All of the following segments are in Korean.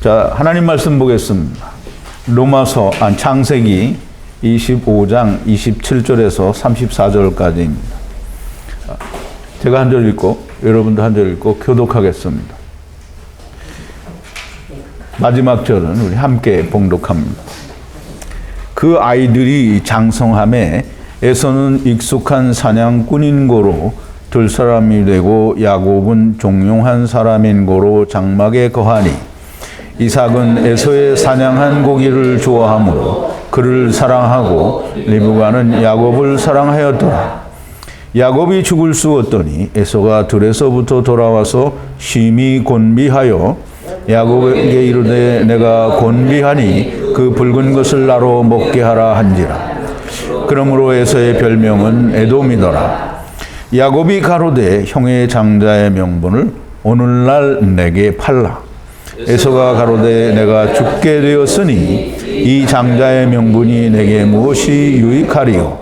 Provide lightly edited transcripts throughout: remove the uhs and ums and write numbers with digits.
자, 하나님 말씀 보겠습니다. 창세기 25장 27절에서 34절까지입니다. 제가 한 절 읽고 여러분도 한 절 읽고 교독하겠습니다. 마지막 절은 우리 함께 봉독합니다. 그 아이들이 장성함에 에서는 익숙한 사냥꾼인 고로 들사람이 되고 야곱은 종용한 사람인 고로 장막에 거하니 이삭은 에서의 사냥한 고기를 좋아하므로 그를 사랑하고 리브가는 야곱을 사랑하였더라. 야곱이 죽을 쑤었더니 에서가 들에서부터 돌아와서 심히 곤비하여 야곱에게 이르되 내가 곤비하니 그 붉은 것을 나로 먹게 하라 한지라. 그러므로 에서의 별명은 에돔이더라. 야곱이 가로되 형의 장자의 명분을 오늘날 내게 팔라. 에서가 가로되 내가 죽게 되었으니 이 장자의 명분이 내게 무엇이 유익하리요.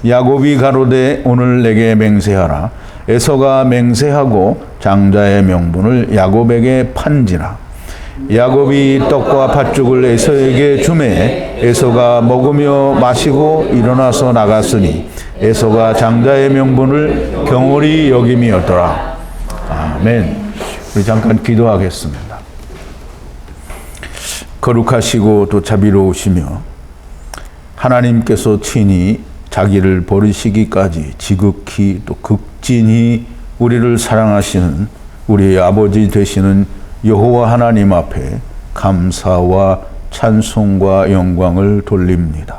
야곱이 가로되 오늘 내게 맹세하라. 에서가 맹세하고 장자의 명분을 야곱에게 판지라. 야곱이 떡과 팥죽을 에서에게 주매 에서가 먹으며 마시고 일어나서 나갔으니 에서가 장자의 명분을 경홀히 여김이었더라. 아멘. 우리 잠깐 기도하겠습니다. 거룩하시고 또 자비로우시며 하나님께서 친히 자기를 버리시기까지 지극히 또 극진히 우리를 사랑하시는 우리 아버지 되시는 여호와 하나님 앞에 감사와 찬송과 영광을 돌립니다.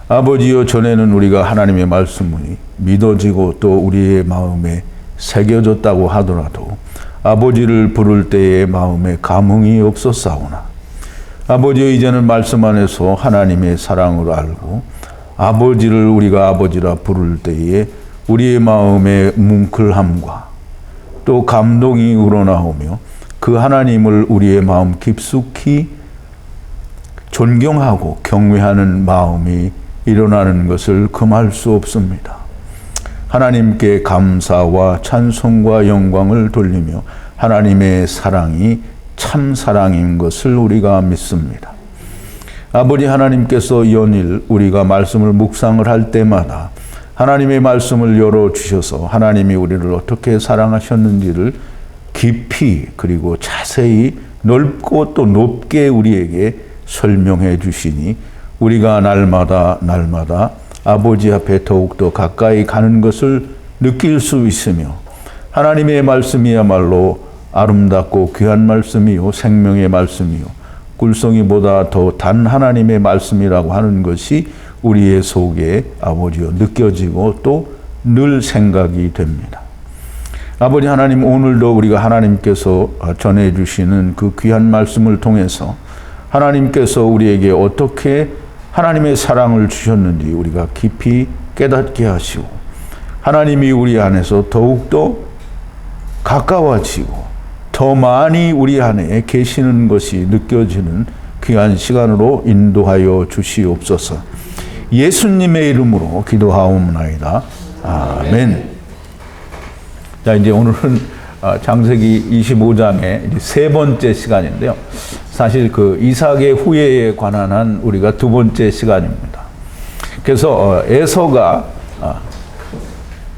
아버지여, 전에는 우리가 하나님의 말씀이 믿어지고 또 우리의 마음에 새겨졌다고 하더라도 아버지를 부를 때의 마음에 감흥이 없었사오나 아버지여, 이제는 말씀 안에서 하나님의 사랑을 알고 아버지를 우리가 아버지라 부를 때에 우리의 마음에 뭉클함과 또 감동이 우러나오며 그 하나님을 우리의 마음 깊숙이 존경하고 경외하는 마음이 일어나는 것을 금할 수 없습니다. 하나님께 감사와 찬송과 영광을 돌리며 하나님의 사랑이 참 사랑인 것을 우리가 믿습니다. 아버지 하나님께서 연일 우리가 말씀을 묵상을 할 때마다 하나님의 말씀을 열어주셔서 하나님이 우리를 어떻게 사랑하셨는지를 깊이 그리고 자세히 넓고 또 높게 우리에게 설명해 주시니 우리가 날마다 아버지 앞에 더욱더 가까이 가는 것을 느낄 수 있으며 하나님의 말씀이야말로 아름답고 귀한 말씀이요 생명의 말씀이요 꿀송이보다 더 단 하나님의 말씀이라고 하는 것이 우리의 속에 아버지여 느껴지고 또 늘 생각이 됩니다. 아버지 하나님, 오늘도 우리가 하나님께서 전해주시는 그 귀한 말씀을 통해서 하나님께서 우리에게 어떻게 하나님의 사랑을 주셨는지 우리가 깊이 깨닫게 하시고 하나님이 우리 안에서 더욱더 가까워지고 더 많이 우리 안에 계시는 것이 느껴지는 귀한 시간으로 인도하여 주시옵소서. 예수님의 이름으로 기도하옵나이다. 아멘. 자, 이제 오늘은 창세기 25장의 세 번째 시간인데요. 사실 그 이삭의 후예에 관한 한 우리가 두 번째 시간입니다. 그래서 에서가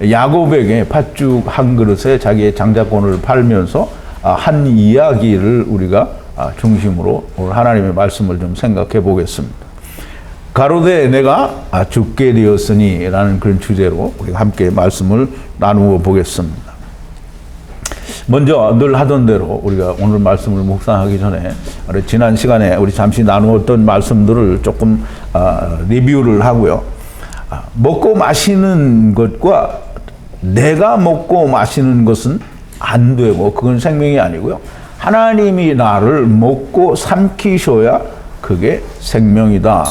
야곱에게 팥죽 한 그릇에 자기의 장자권을 팔면서 한 이야기를 우리가 중심으로 오늘 하나님의 말씀을 좀 생각해 보겠습니다. 가로되 내가 죽게 되었으니 라는 그런 주제로 우리가 함께 말씀을 나누어 보겠습니다. 먼저 늘 하던 대로 우리가 오늘 말씀을 묵상하기 전에 지난 시간에 우리 잠시 나누었던 말씀들을 조금 리뷰를 하고요. 먹고 마시는 것과 내가 먹고 마시는 것은 안 되고 그건 생명이 아니고요. 하나님이 나를 먹고 삼키셔야 그게 생명이다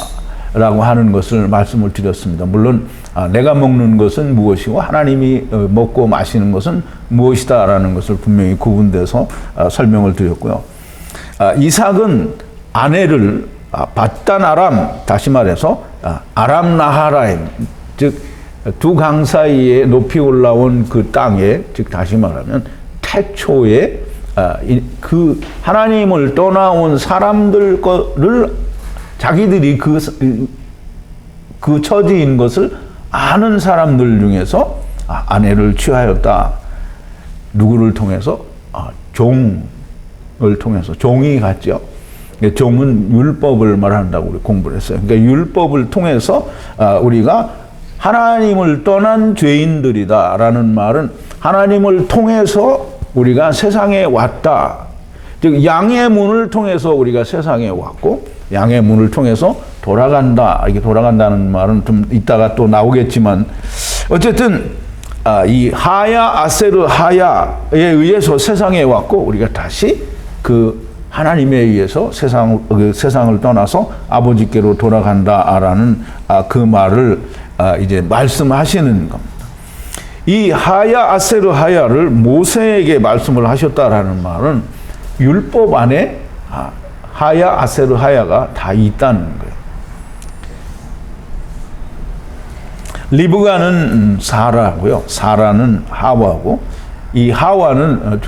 라고 하는 것을 말씀을 드렸습니다. 물론 내가 먹는 것은 무엇이고 하나님이 먹고 마시는 것은 무엇이다 라는 것을 분명히 구분돼서 설명을 드렸고요. 이삭은 아내를 밧단 아람, 다시 말해서 아람 나하라임, 즉 두 강 사이에 높이 올라온 그 땅에, 즉 다시 말하면 태초에 그 하나님을 떠나온 사람들 거를 자기들이 그 처지인 것을 아는 사람들 중에서 아내를 취하였다. 누구를 통해서? 종을 통해서. 종이 같죠. 종은 율법을 말한다고 우리 공부를 했어요. 그러니까 율법을 통해서 우리가 하나님을 떠난 죄인들이다라는 말은 하나님을 통해서 우리가 세상에 왔다. 즉 양의 문을 통해서 우리가 세상에 왔고 양의 문을 통해서 돌아간다. 이게 돌아간다는 말은 좀 이따가 또 나오겠지만 어쨌든 이 하야 아세르 하야에 의해서 세상에 왔고 우리가 다시 그 하나님에 의해서 세상을 떠나서 아버지께로 돌아간다라는 그 말을 이제 말씀하시는 겁니다. 이 하야 아세르 하야를 모세에게 말씀을 하셨다라는 말은 율법 안에 하야 아세르 하야가 다 있다는 거예요. 리브가는 사라고요. 사라는 하와고 이 하와는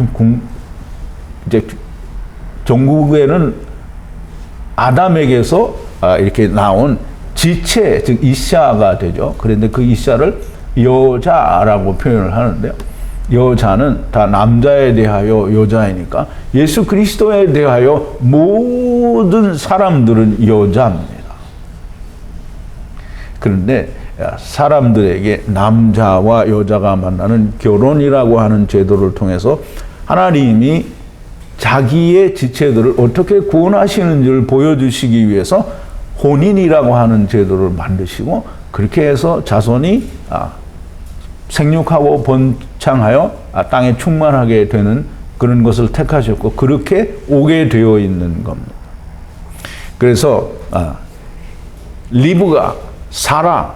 이제 종국에는 아담에게서 이렇게 나온 지체, 즉 이샤가 되죠. 그런데 그 이샤를 여자라고 표현을 하는데요. 여자는 다 남자에 대하여 여자이니까 예수 그리스도에 대하여 모든 사람들은 여자입니다. 그런데 사람들에게 남자와 여자가 만나는 결혼이라고 하는 제도를 통해서 하나님이 자기의 지체들을 어떻게 구원하시는지를 보여주시기 위해서 혼인이라고 하는 제도를 만드시고 그렇게 해서 자손이 생육하고 번창하여 땅에 충만하게 되는 그런 것을 택하셨고 그렇게 오게 되어 있는 겁니다. 그래서 리브가, 사라,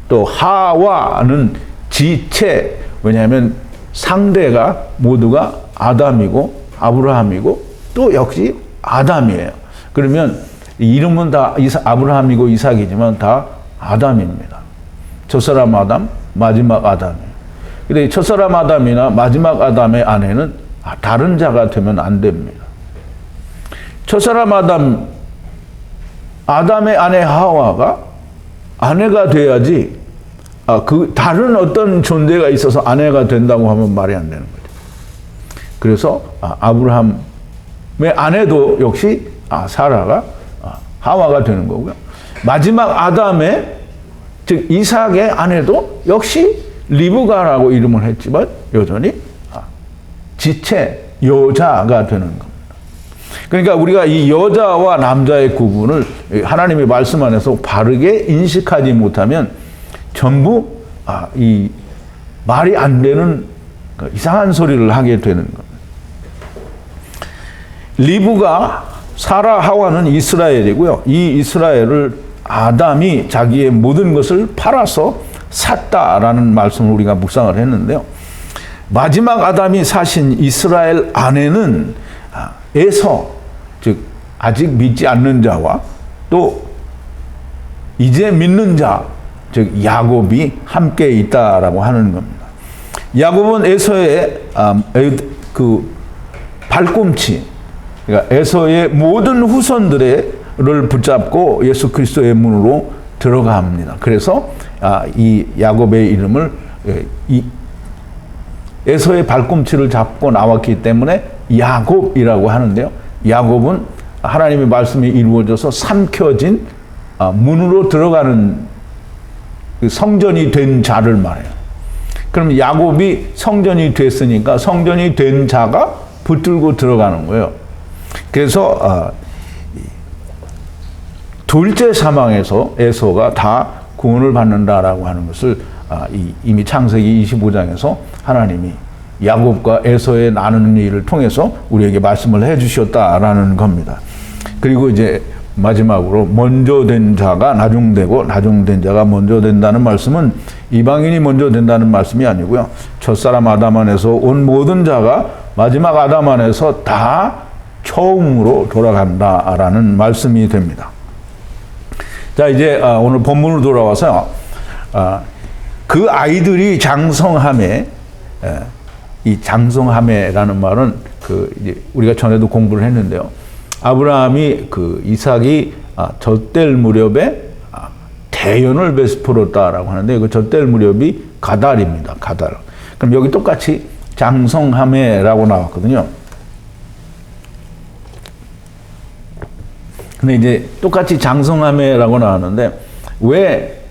또 하와는 지체, 왜냐하면 상대가 모두가 아담이고 아브라함이고 또 역시 아담이에요. 그러면 이름은 다 아브라함이고 이삭이지만 다 아담입니다. 첫사람 아담, 마지막 아담이에요. 근데 첫사람 아담이나 마지막 아담의 아내는 다른 자가 되면 안 됩니다. 첫사람 아담의 아내 하와가 아내가 돼야지 그 다른 어떤 존재가 있어서 아내가 된다고 하면 말이 안 되는 거죠. 그래서 아브라함의 아내도 역시 사라가 하와가 되는 거고요. 마지막 아담의 즉 이삭의 아내도 역시 리브가라고 이름을 했지만 여전히 지체 여자가 되는 겁니다. 그러니까 우리가 이 여자와 남자의 구분을 하나님의 말씀 안에서 바르게 인식하지 못하면 전부 이 말이 안 되는 이상한 소리를 하게 되는 겁니다. 리브가 사라 하와는 이스라엘이고요. 이 이스라엘을 아담이 자기의 모든 것을 팔아서 샀다라는 말씀을 우리가 묵상을 했는데요. 마지막 아담이 사신 이스라엘 안에는 에서, 즉 아직 믿지 않는 자와 또 이제 믿는 자, 즉 야곱이 함께 있다라고 하는 겁니다. 야곱은 에서의 그 발꿈치, 그러니까 에서의 모든 후손들을 붙잡고 예수 그리스도의 문으로 들어갑니다. 그래서 이 야곱의 이름을 에서의 발꿈치를 잡고 나왔기 때문에 야곱이라고 하는데요. 야곱은 하나님의 말씀이 이루어져서 삼켜진 문으로 들어가는 성전이 된 자를 말해요. 그럼 야곱이 성전이 됐으니까 성전이 된 자가 붙들고 들어가는 거예요. 그래서 둘째 사망에서 에서가 다 구원을 받는다라고 하는 것을 이미 창세기 25장에서 하나님이 야곱과 에서의 나누는 일을 통해서 우리에게 말씀을 해주셨다라는 겁니다. 그리고 이제 마지막으로 먼저 된 자가 나중되고 나중된 자가 먼저 된다는 말씀은 이방인이 먼저 된다는 말씀이 아니고요. 첫사람 아담 안에서 온 모든 자가 마지막 아담 안에서 다 처음으로 돌아간다라는 말씀이 됩니다. 자, 이제 오늘 본문으로 돌아와서 그 아이들이 장성함에, 이 장성함에라는 말은 이제 우리가 전에도 공부를 했는데요. 아브라함이 이삭이 젖될 무렵에 대연을 베풀었다라고 하는데 그 젖될 무렵이 가달입니다. 가달. 그럼 여기 똑같이 장성하매라고 나왔거든요. 근데 이제 똑같이 장성하매라고 나왔는데 왜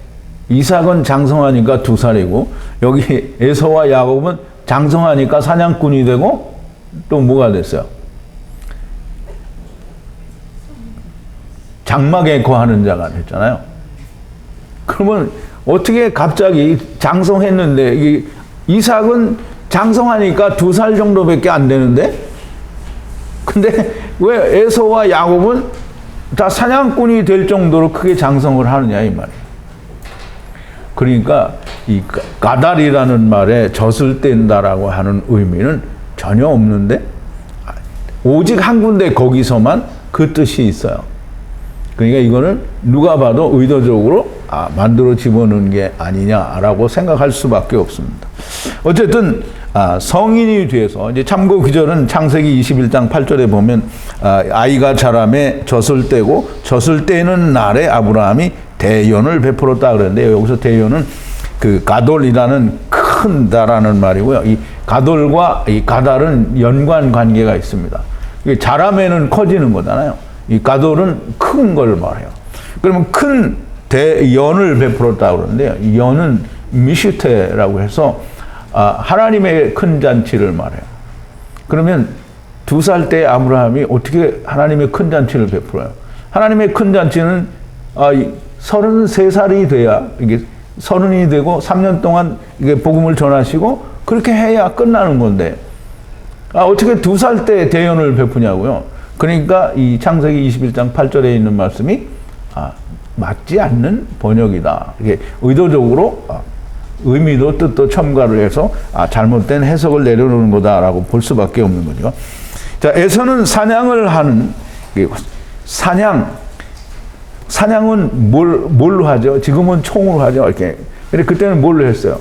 이삭은 장성하니까 2살이고 여기 에서와 야곱은 장성하니까 사냥꾼이 되고 또 뭐가 됐어요? 장막에 거하는 자가 됐잖아요. 그러면 어떻게 갑자기 장성했는데 이삭은 장성하니까 2살 정도밖에 안 되는데 근데 왜 에서와 야곱은 다 사냥꾼이 될 정도로 크게 장성을 하느냐 이 말이에요. 그러니까 이 가달이라는 말에 젖을 뗀다라고 하는 의미는 전혀 없는데 오직 한 군데 거기서만 그 뜻이 있어요. 그러니까 이거는 누가 봐도 의도적으로 만들어 집어넣은 게 아니냐라고 생각할 수밖에 없습니다. 어쨌든 성인이 돼서 이제 참고 구절은 창세기 21장 8절에 보면 아이가 자라매 젖을 떼고 젖을 떼는 날에 아브라함이 대연을 베풀었다 그랬는데 여기서 대연은 가돌이라는 큰다라는 말이고요. 이 가돌과 이 가달은 연관 관계가 있습니다. 자라매는 커지는 거잖아요. 이 가돌은 큰 걸 말해요. 그러면 큰 대연을 베풀었다 그러는데요. 이 연은 미슈테라고 해서 하나님의 큰 잔치를 말해요. 그러면 2살 때 아브라함이 어떻게 하나님의 큰 잔치를 베풀어요? 하나님의 큰 잔치는 33살이 돼야 이게 서른이 되고 3년 동안 이게 복음을 전하시고 그렇게 해야 끝나는 건데 어떻게 2살 때 대연을 베푸냐고요? 그러니까 이 창세기 21장 8절에 있는 말씀이 맞지 않는 번역이다. 이게 의도적으로 의미도 뜻도 첨가를 해서 잘못된 해석을 내려놓는 거다라고 볼 수밖에 없는 거죠. 자, 에서는 사냥을 하는 사냥은 뭘로 하죠? 지금은 총으로 하죠. 이렇게. 근데 그때는 뭘로 했어요?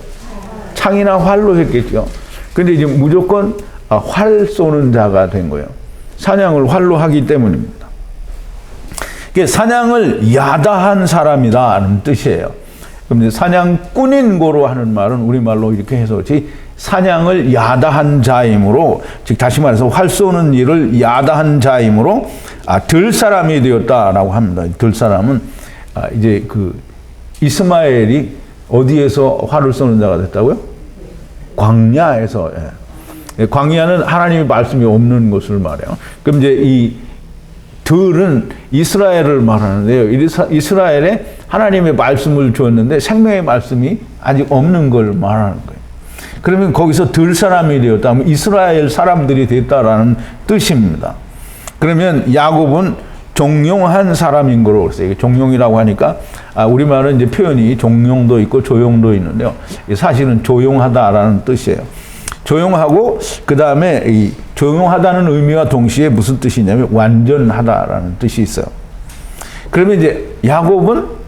창이나 활로 했겠죠. 근데 이제 무조건 활 쏘는 자가 된 거예요. 사냥을 활로 하기 때문입니다. 사냥을 야다한 사람이다라는 뜻이에요. 그럼 이제 사냥꾼인 고로 하는 말은 우리말로 이렇게 해서지 사냥을 야다한 자이므로 즉 다시 말해서 활 쏘는 일을 야다한 자이므로 들 사람이 되었다라고 합니다. 들 사람은 이제 이스마엘이 어디에서 활을 쏘는 자가 됐다고요? 광야에서. 광야는 하나님의 말씀이 없는 것을 말해요. 그럼 이제 이 들은 이스라엘을 말하는데요. 이스라엘에 하나님의 말씀을 주었는데 생명의 말씀이 아직 없는 걸 말하는 거예요. 그러면 거기서 들 사람이 되었다면 이스라엘 사람들이 됐다라는 뜻입니다. 그러면 야곱은 종용한 사람인 거로 그랬어요. 종용이라고 하니까 우리말은 이제 표현이 종용도 있고 조용도 있는데요. 사실은 조용하다라는 뜻이에요. 조용하고 그 다음에 이 조용하다는 의미와 동시에 무슨 뜻이냐면 완전하다라는 뜻이 있어요. 그러면 이제 야곱은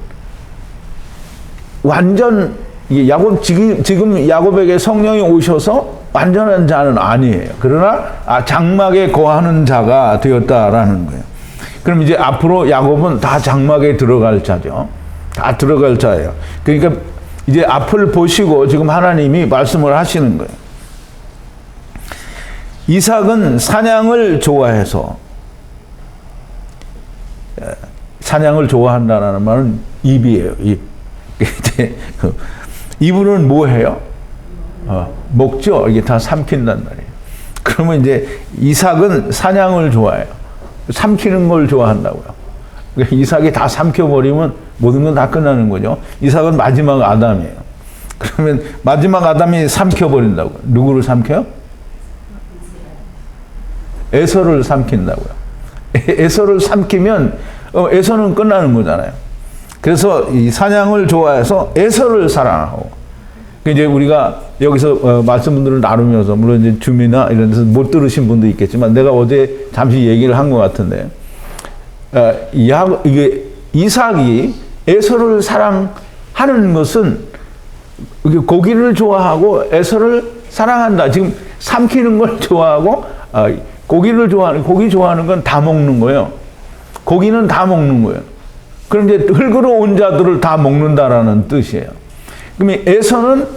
지금 야곱에게 성령이 오셔서 완전한 자는 아니에요. 그러나 장막에 거하는 자가 되었다라는 거예요. 그럼 이제 앞으로 야곱은 다 장막에 들어갈 자죠. 다 들어갈 자예요. 그러니까 이제 앞을 보시고 지금 하나님이 말씀을 하시는 거예요. 이삭은 사냥을 좋아해서 사냥을 좋아한다는 말은 입이에요. 입. 입으로는 뭐 해요? 먹죠. 이게 다 삼킨단 말이에요. 그러면 이제 이삭은 사냥을 좋아해요. 삼키는 걸 좋아한다고요. 그러니까 이삭이 다 삼켜버리면 모든 건 다 끝나는 거죠. 이삭은 마지막 아담이에요. 그러면 마지막 아담이 삼켜버린다고요. 누구를 삼켜요? 에서를 삼킨다고요. 에서를 삼키면 에서는 끝나는 거잖아요. 그래서 이 사냥을 좋아해서 에서를 사랑하고 이제 우리가 여기서 말씀들을 나누면서 물론 이제 줌이나 이런 데서 못 들으신 분도 있겠지만 내가 어제 잠시 얘기를 한 것 같은데 이게 이삭이 에서를 사랑하는 것은 고기를 좋아하고 에서를 사랑한다. 지금 삼키는 걸 좋아하고 고기 좋아하는 건 다 먹는 거예요. 고기는 다 먹는 거예요. 그럼 이제 흙으로 온 자들을 다 먹는다라는 뜻이에요. 그러면 에서는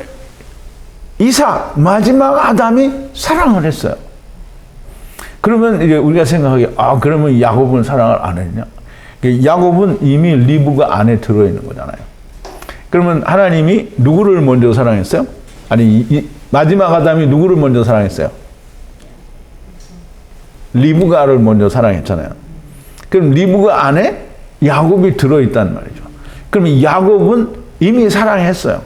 이삭, 마지막 아담이 사랑을 했어요. 그러면 이제 우리가 생각하기에, 그러면 야곱은 사랑을 안 했냐? 야곱은 이미 리브가 안에 들어있는 거잖아요. 그러면 하나님이 누구를 먼저 사랑했어요? 아니, 마지막 아담이 누구를 먼저 사랑했어요? 리브가를 먼저 사랑했잖아요. 그럼 리브가 안에 야곱이 들어있단 말이죠. 그러면 야곱은 이미 사랑했어요.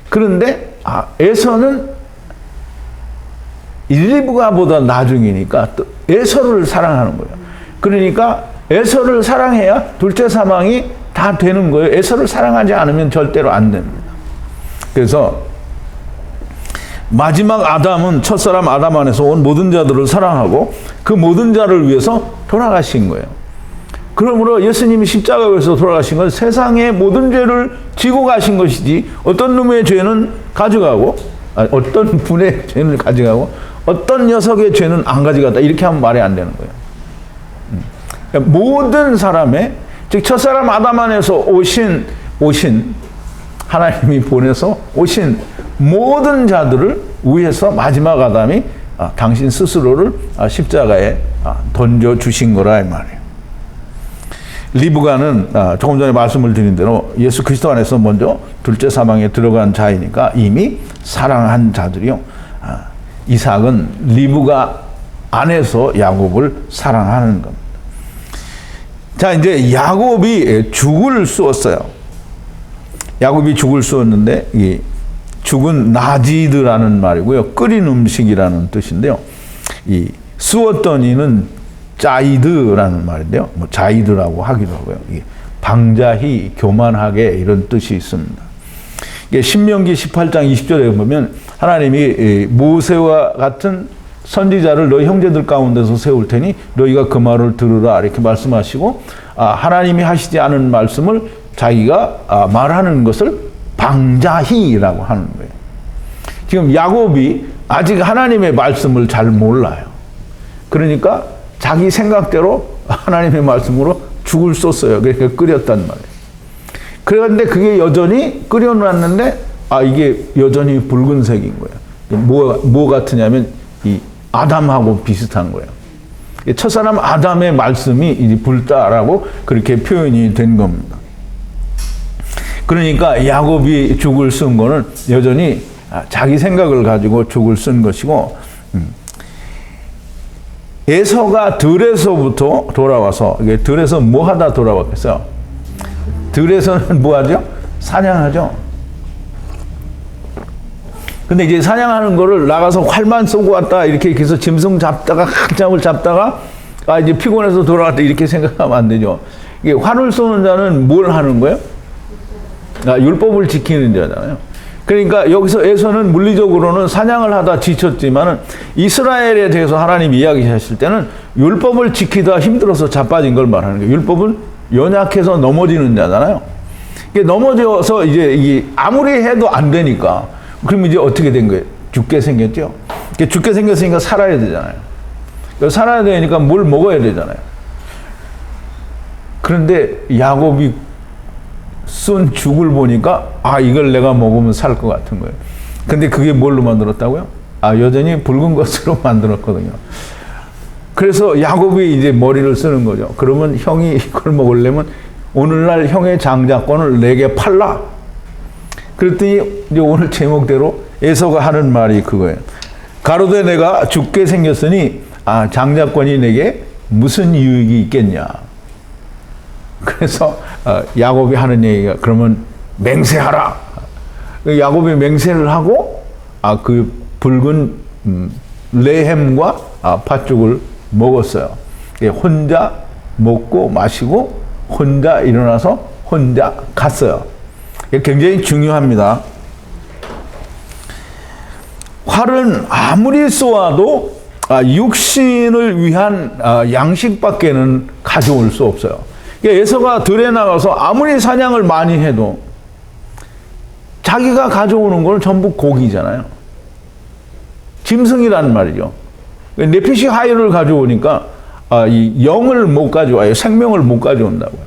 그런데 에서는 리브가보다 나중이니까 또 에서를 사랑하는 거예요. 그러니까 에서를 사랑해야 둘째 사망이 다 되는 거예요. 에서를 사랑하지 않으면 절대로 안 됩니다. 그래서 마지막 아담은 첫사람 아담 안에서 온 모든 자들을 사랑하고 그 모든 자를 위해서 돌아가신 거예요. 그러므로 예수님이 십자가에서 돌아가신 건 세상의 모든 죄를 지고 가신 것이지, 어떤 놈의 죄는 가져가고, 어떤 분의 죄는 가져가고 어떤 녀석의 죄는 안 가져갔다, 이렇게 하면 말이 안 되는 거예요. 그러니까 모든 사람의, 즉 첫사람 아담 안에서 오신 하나님이 보내서 오신 모든 자들을 위해서 마지막 아담이 당신 스스로를 십자가에 던져주신 거라 이 말이에요. 리브가는 조금 전에 말씀을 드린 대로 예수 그리스도 안에서 먼저 둘째 사망에 들어간 자이니까 이미 사랑한 자들이요. 이삭은 리브가 안에서 야곱을 사랑하는 겁니다. 자, 이제 야곱이 죽을 쏘았어요. 야곱이 죽을 쏘았는데, 이 죽은 나지드라는 말이고요. 끓인 음식이라는 뜻인데요. 이 쏘었던 이는 자이드라는 말인데요. 뭐 자이드라고 하기도 하고요. 방자히, 교만하게, 이런 뜻이 있습니다. 신명기 18장 20절에 보면 하나님이 모세와 같은 선지자를 너희 형제들 가운데서 세울 테니 너희가 그 말을 들으라, 이렇게 말씀하시고, 하나님이 하시지 않은 말씀을 자기가 말하는 것을 방자히라고 하는 거예요. 지금 야곱이 아직 하나님의 말씀을 잘 몰라요. 그러니까 자기 생각대로 하나님의 말씀으로 죽을 쏘았어요. 그러니까 끓였단 말이에요. 그런데 그게 여전히 끓여놨는데 이게 여전히 붉은색인 거예요. 뭐 같으냐면 이 아담하고 비슷한 거예요. 첫사람 아담의 말씀이 이제 불다라고 그렇게 표현이 된 겁니다. 그러니까 야곱이 죽을 쓴 거는 여전히 자기 생각을 가지고 죽을 쓴 것이고, 에서가 들에서부터 돌아와서, 이게 들에서 뭐 하다 돌아왔겠어요? 들에서는 뭐 하죠? 사냥하죠. 근데 이제 사냥하는 거를 나가서 활만 쏘고 왔다, 이렇게 해서 짐승 잡다가, 한참을 잡다가, 이제 피곤해서 돌아왔다, 이렇게 생각하면 안 되죠. 이게 활을 쏘는 자는 뭘 하는 거예요? 율법을 지키는 자잖아요. 그러니까 여기서 에서는 물리적으로는 사냥을 하다 지쳤지만은 이스라엘에 대해서 하나님이 이야기하실 때는 율법을 지키다 힘들어서 자빠진 걸 말하는 거예요. 율법은 연약해서 넘어지는 자잖아요. 넘어져서 이제 이게 아무리 해도 안 되니까, 그럼 이제 어떻게 된 거예요? 죽게 생겼죠. 죽게 생겼으니까 살아야 되잖아요. 살아야 되니까 뭘 먹어야 되잖아요. 그런데 야곱이 쏜 죽을 보니까 이걸 내가 먹으면 살 것 같은 거예요. 근데 그게 뭘로 만들었다고요? 여전히 붉은 것으로 만들었거든요. 그래서 야곱이 이제 머리를 쓰는 거죠. 그러면 형이 이걸 먹으려면 오늘날 형의 장자권을 내게 팔라. 그랬더니 이제 오늘 제목대로 에서가 하는 말이 그거예요. 가로되 내가 죽게 생겼으니 장자권이 내게 무슨 유익이 있겠냐. 그래서 야곱이 하는 얘기가, 그러면 맹세하라. 야곱이 맹세를 하고 그 붉은 레헴과 팥죽을 먹었어요. 혼자 먹고 마시고 혼자 일어나서 혼자 갔어요. 굉장히 중요합니다. 활은 아무리 쏘아도 육신을 위한 양식밖에는 가져올 수 없어요. 에서가 들에 나가서 아무리 사냥을 많이 해도 자기가 가져오는 건 전부 고기잖아요. 짐승이란 말이죠. 네피시 하이를 가져오니까 이 영을 못 가져와요. 생명을 못 가져온다고요.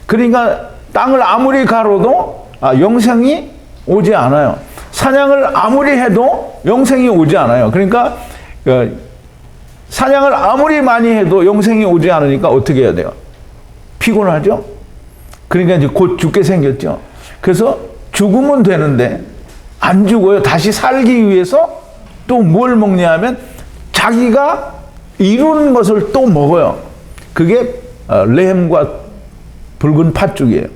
그러니까 땅을 아무리 가로도 영생이 오지 않아요. 사냥을 아무리 해도 영생이 오지 않아요. 그러니까 사냥을 아무리 많이 해도 영생이 오지 않으니까 어떻게 해야 돼요? 피곤하죠? 그러니까 이제 곧 죽게 생겼죠. 그래서 죽으면 되는데 안 죽어요. 다시 살기 위해서 또 뭘 먹냐 하면 자기가 이룬 것을 또 먹어요. 그게 레헴과 붉은 팥죽이에요.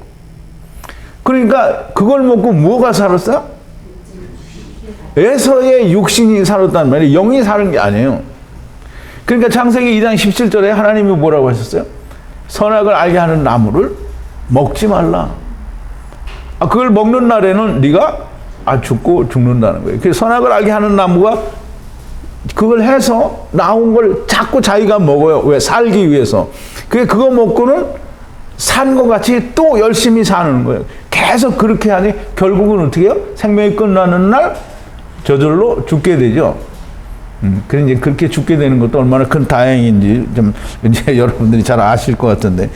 그러니까 그걸 먹고 뭐가 살았어요? 에서의 육신이 살았단 말이에요. 영이 사는 게 아니에요. 그러니까 창세기 2장 17절에 하나님이 뭐라고 하셨어요? 선악을 알게 하는 나무를 먹지 말라. 그걸 먹는 날에는 네가 죽고 죽는다는 거예요. 그래서 선악을 알게 하는 나무가 그걸 해서 나온 걸 자꾸 자기가 먹어요. 왜? 살기 위해서. 그거 먹고는 산 것 같이 또 열심히 사는 거예요. 계속 그렇게 하니 결국은 어떻게 해요? 생명이 끝나는 날 저절로 죽게 되죠. 그래 이제 그렇게 죽게 되는 것도 얼마나 큰 다행인지 좀 이제 여러분들이 잘 아실 것 같은데,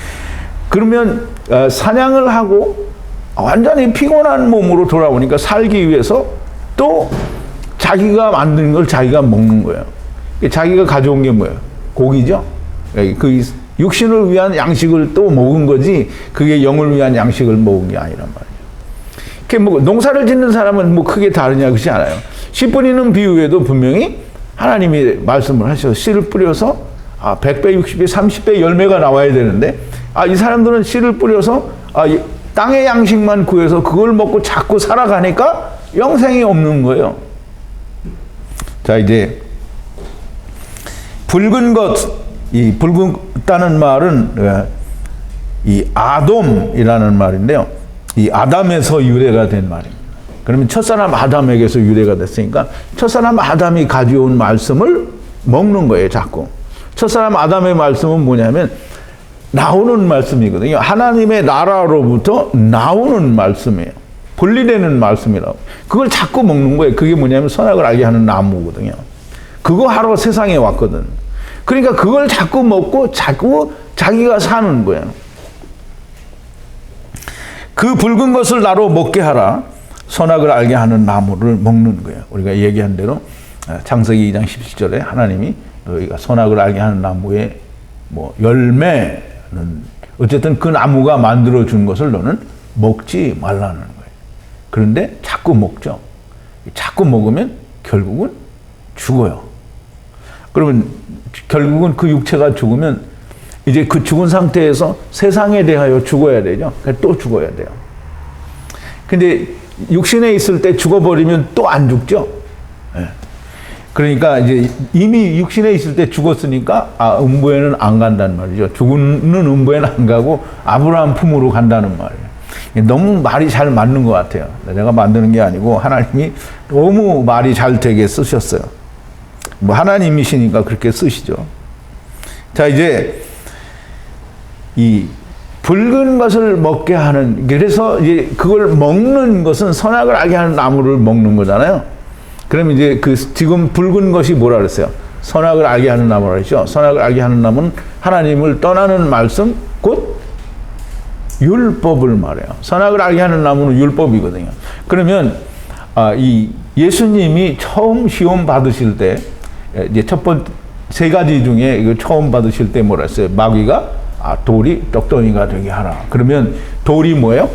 그러면 사냥을 하고 완전히 피곤한 몸으로 돌아오니까 살기 위해서 또 자기가 만든 걸 자기가 먹는 거예요. 자기가 가져온 게 뭐예요? 고기죠. 그 육신을 위한 양식을 또 먹은 거지 그게 영을 위한 양식을 먹은 게 아니란 말이에요. 뭐 농사를 짓는 사람은 뭐 크게 다르냐 그렇지 않아요. 씨 뿌리는 비유에도 분명히 하나님이 말씀을 하셔서 씨를 뿌려서 100배, 60배, 30배 열매가 나와야 되는데 이 사람들은 씨를 뿌려서 땅의 양식만 구해서 그걸 먹고 자꾸 살아가니까 영생이 없는 거예요. 자, 이제 붉은 것, 이 붉다는 말은 이 아돔이라는 말인데요. 이 아담에서 유래가 된 말입니다. 그러면 첫사람 아담에게서 유래가 됐으니까 첫사람 아담이 가져온 말씀을 먹는 거예요, 자꾸. 첫사람 아담의 말씀은 뭐냐면 나오는 말씀이거든요. 하나님의 나라로부터 나오는 말씀이에요. 분리되는 말씀이라고. 그걸 자꾸 먹는 거예요. 그게 뭐냐면 선악을 알게 하는 나무거든요. 그거 하러 세상에 왔거든. 그러니까 그걸 자꾸 먹고 자꾸 자기가 사는 거예요. 그 붉은 것을 나로 먹게 하라. 선악을 알게 하는 나무를 먹는 거예요. 우리가 얘기한 대로 창세기 2장 17절에 하나님이 너희가 선악을 알게 하는 나무의 뭐 열매는 어쨌든 그 나무가 만들어 준 것을 너는 먹지 말라는 거예요. 그런데 자꾸 먹죠. 자꾸 먹으면 결국은 죽어요. 그러면 결국은 그 육체가 죽으면 이제 그 죽은 상태에서 세상에 대하여 죽어야 되죠. 또 죽어야 돼요. 근데 육신에 있을 때 죽어버리면 또 안 죽죠. 네. 그러니까 이제 이미 육신에 있을 때 죽었으니까 음부에는 안 간다는 말이죠. 죽는 음부에는 안 가고 아브라함 품으로 간다는 말이에요. 너무 말이 잘 맞는 것 같아요. 내가 만드는 게 아니고 하나님이 너무 말이 잘 되게 쓰셨어요. 뭐 하나님이시니까 그렇게 쓰시죠. 자, 이제 이 붉은 것을 먹게 하는, 그래서 이제 그걸 먹는 것은 선악을 알게 하는 나무를 먹는 거잖아요. 그럼 이제 그 지금 붉은 것이 뭐라 그랬어요? 선악을 알게 하는 나무라 그랬죠. 선악을 알게 하는 나무는 하나님을 떠나는 말씀, 곧 율법을 말해요. 선악을 알게 하는 나무는 율법이거든요. 그러면 이 예수님이 처음 시험 받으실 때 이제 첫 번째 세 가지 중에 이거 처음 받으실 때 뭐라 했어요? 마귀가 돌이 떡덩이가 되게 하라. 그러면 돌이 뭐예요?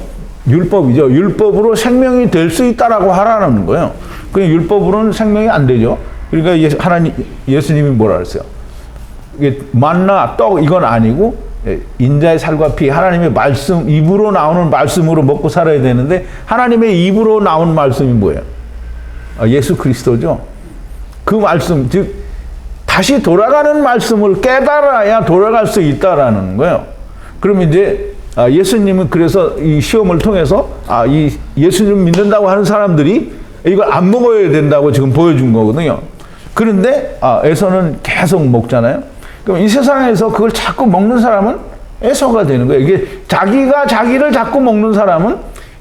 율법이죠. 율법으로 생명이 될 수 있다라고 하라는 거예요. 그냥 율법으로는 생명이 안 되죠. 그러니까 예수님이 뭐라 그랬어요? 이게 만나, 떡 이건 아니고 인자의 살과 피, 하나님의 말씀, 입으로 나오는 말씀으로 먹고 살아야 되는데 하나님의 입으로 나온 말씀이 뭐예요? 예수 그리스도죠. 그 말씀, 즉 다시 돌아가는 말씀을 깨달아야 돌아갈 수 있다라는 거예요. 그럼 이제 예수님은 그래서 이 시험을 통해서 이 예수님 믿는다고 하는 사람들이 이걸 안 먹어야 된다고 지금 보여준 거거든요. 그런데 에서는 계속 먹잖아요. 그럼 이 세상에서 그걸 자꾸 먹는 사람은 에서가 되는 거예요. 이게 자기가 자기를 자꾸 먹는 사람은,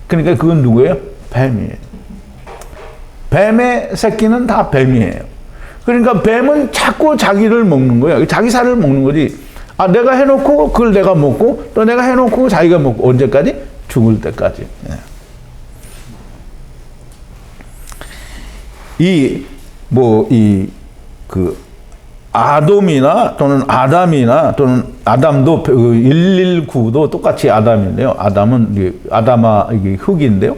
그러니까 그건 누구예요? 뱀이에요. 뱀의 새끼는 다 뱀이에요. 그러니까 뱀은 자꾸 자기를 먹는 거야. 자기 살을 먹는 거지. 아, 내가 해놓고 그걸 내가 먹고 또 내가 해놓고 자기가 먹고 언제까지? 죽을 때까지. 아돔이나 또는 아담이나 또는 아담도 119도 똑같이 아담인데요. 아담은 이게 흙인데요.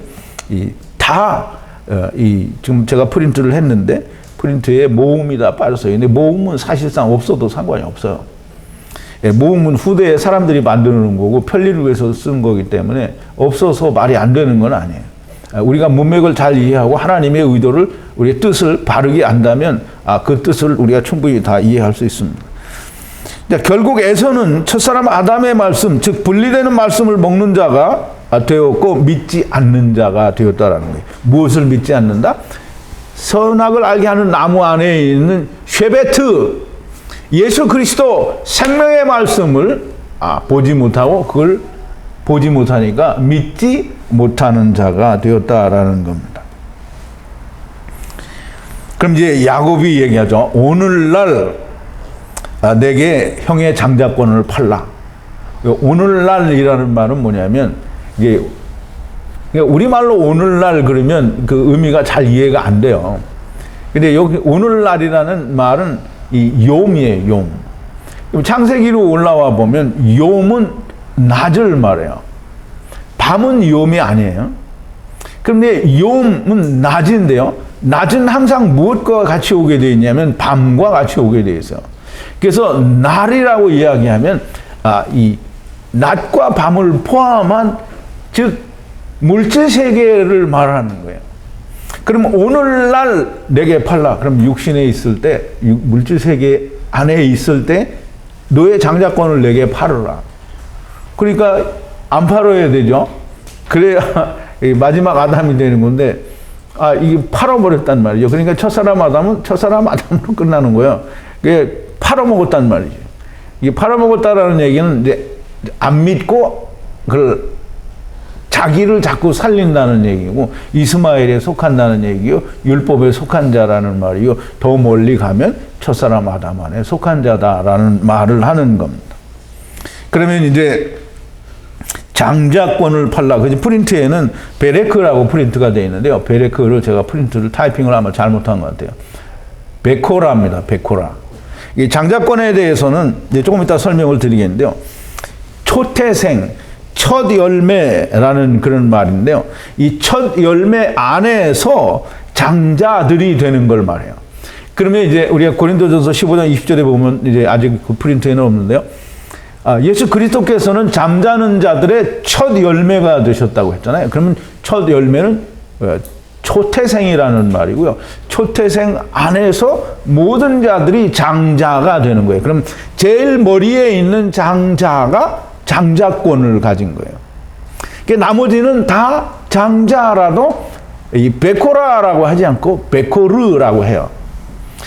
지금 제가 프린트를 했는데 프린트에 모음이 다 빠졌어요. 근데 모음은 사실상 없어도 상관이 없어요. 모음은 후대에 사람들이 만드는 거고 편리를 위해서 쓴 거기 때문에 없어서 말이 안 되는 건 아니에요. 우리가 문맥을 잘 이해하고 하나님의 의도를, 우리의 뜻을 바르게 안다면 그 뜻을 우리가 충분히 다 이해할 수 있습니다. 결국 에서는 첫사람 아담의 말씀, 즉 분리되는 말씀을 먹는 자가 되었고 믿지 않는 자가 되었다라는 거예요. 무엇을 믿지 않는다? 선악을 알게 하는 나무 안에 있는 쉐베트, 예수 그리스도 생명의 말씀을 보지 못하고 그걸 보지 못하니까 믿지 못하는 자가 되었다라는 겁니다. 그럼 이제 야곱이 얘기하죠. 오늘날 내게 형의 장자권을 팔라. 오늘날이라는 말은 뭐냐면 이게 우리말로 오늘날 그러면 그 의미가 잘 이해가 안 돼요. 근데 여기 오늘날이라는 말은 이 욤이에요, 욤. 창세기로 올라와 보면 욤은 낮을 말해요. 밤은 욤이 아니에요. 그런데 욤은 낮인데요. 낮은 항상 무엇과 같이 오게 되어 있냐면 밤과 같이 오게 되어 있어요. 그래서 날이라고 이야기하면 이 낮과 밤을 포함한 즉 물질 세계를 말하는 거예요. 그럼 오늘날 내게 팔라. 그럼 육신에 있을 때, 물질 세계 안에 있을 때 너의 장자권을 내게 팔으라. 그러니까 안 팔아야 되죠. 그래야 마지막 아담이 되는 건데 이게 팔아버렸단 말이죠. 그러니까 첫사람 아담으로 끝나는 거예요. 그게 팔아먹었단 말이죠. 이게 팔아먹었다라는 얘기는 이제 안 믿고 그걸 자기를 자꾸 살린다는 얘기고 이스마엘에 속한다는 얘기요. 율법에 속한 자라는 말이요. 더 멀리 가면 첫사람 아담 안에 속한 자다라는 말을 하는 겁니다. 그러면 이제 장자권을 팔라. 그 프린트에는 베레크라고 프린트가 되어 있는데요. 베레크를 제가 프린트를 타이핑을 아마 잘못한 것 같아요. 베코라입니다. 베코라. 이 장자권에 대해서는 이제 조금 이따 설명을 드리겠는데요. 초태생, 첫 열매라는 그런 말인데요. 이 첫 열매 안에서 장자들이 되는 걸 말해요. 그러면 이제 우리가 고린도전서 15장 20절에 보면 이제 아직 그 프린트에는 없는데요. 예수 그리스도께서는 잠자는 자들의 첫 열매가 되셨다고 했잖아요. 그러면 첫 열매는 초태생이라는 말이고요. 초태생 안에서 모든 자들이 장자가 되는 거예요. 그럼 제일 머리에 있는 장자가 장자권을 가진 거예요. 그러니까 나머지는 다 장자라도 이 베코라라고 하지 않고 베코르라고 해요.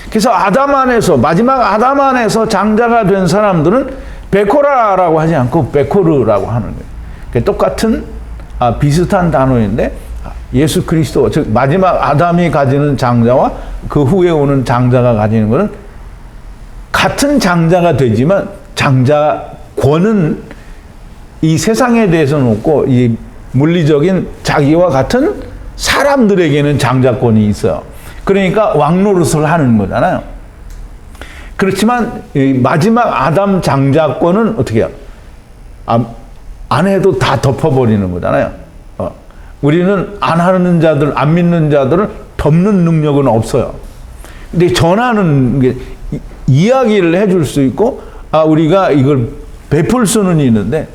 그래서 아담 안에서 마지막 아담 안에서 장자가 된 사람들은 베코라라고 하지 않고 베코르라고 하는 거예요. 그러니까 똑같은 비슷한 단어인데 예수 그리스도 즉 마지막 아담이 가지는 장자와 그 후에 오는 장자가 가지는 것은 같은 장자가 되지만 장자권은 이 세상에 대해서는 없고 이 물리적인 자기와 같은 사람들에게는 장자권이 있어요. 그러니까 왕노릇을 하는 거잖아요. 그렇지만 이 마지막 아담 장자권은 어떻게 해요? 안 해도 다 덮어버리는 거잖아요. 우리는 안 하는 자들, 안 믿는 자들을 덮는 능력은 없어요. 근데 전하는 게 이야기를 해줄 수 있고 우리가 이걸 베풀 수는 있는데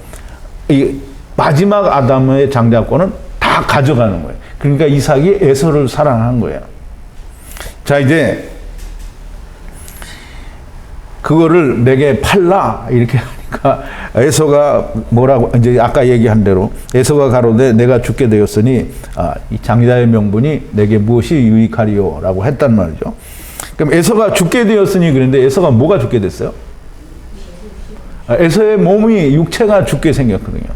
이 마지막 아담의 장자권은 다 가져가는 거예요. 그러니까 이삭이 에서를 사랑한 거예요. 자, 이제 그거를 내게 팔라 이렇게 하니까 에서가 뭐라고 이제 아까 얘기한 대로 에서가 가로되 내가 죽게 되었으니 이 장자의 명분이 내게 무엇이 유익하리요라고 했단 말이죠. 그럼 에서가 죽게 되었으니 그런데 에서가 뭐가 죽게 됐어요? 에서의 몸이 육체가 죽게 생겼거든요.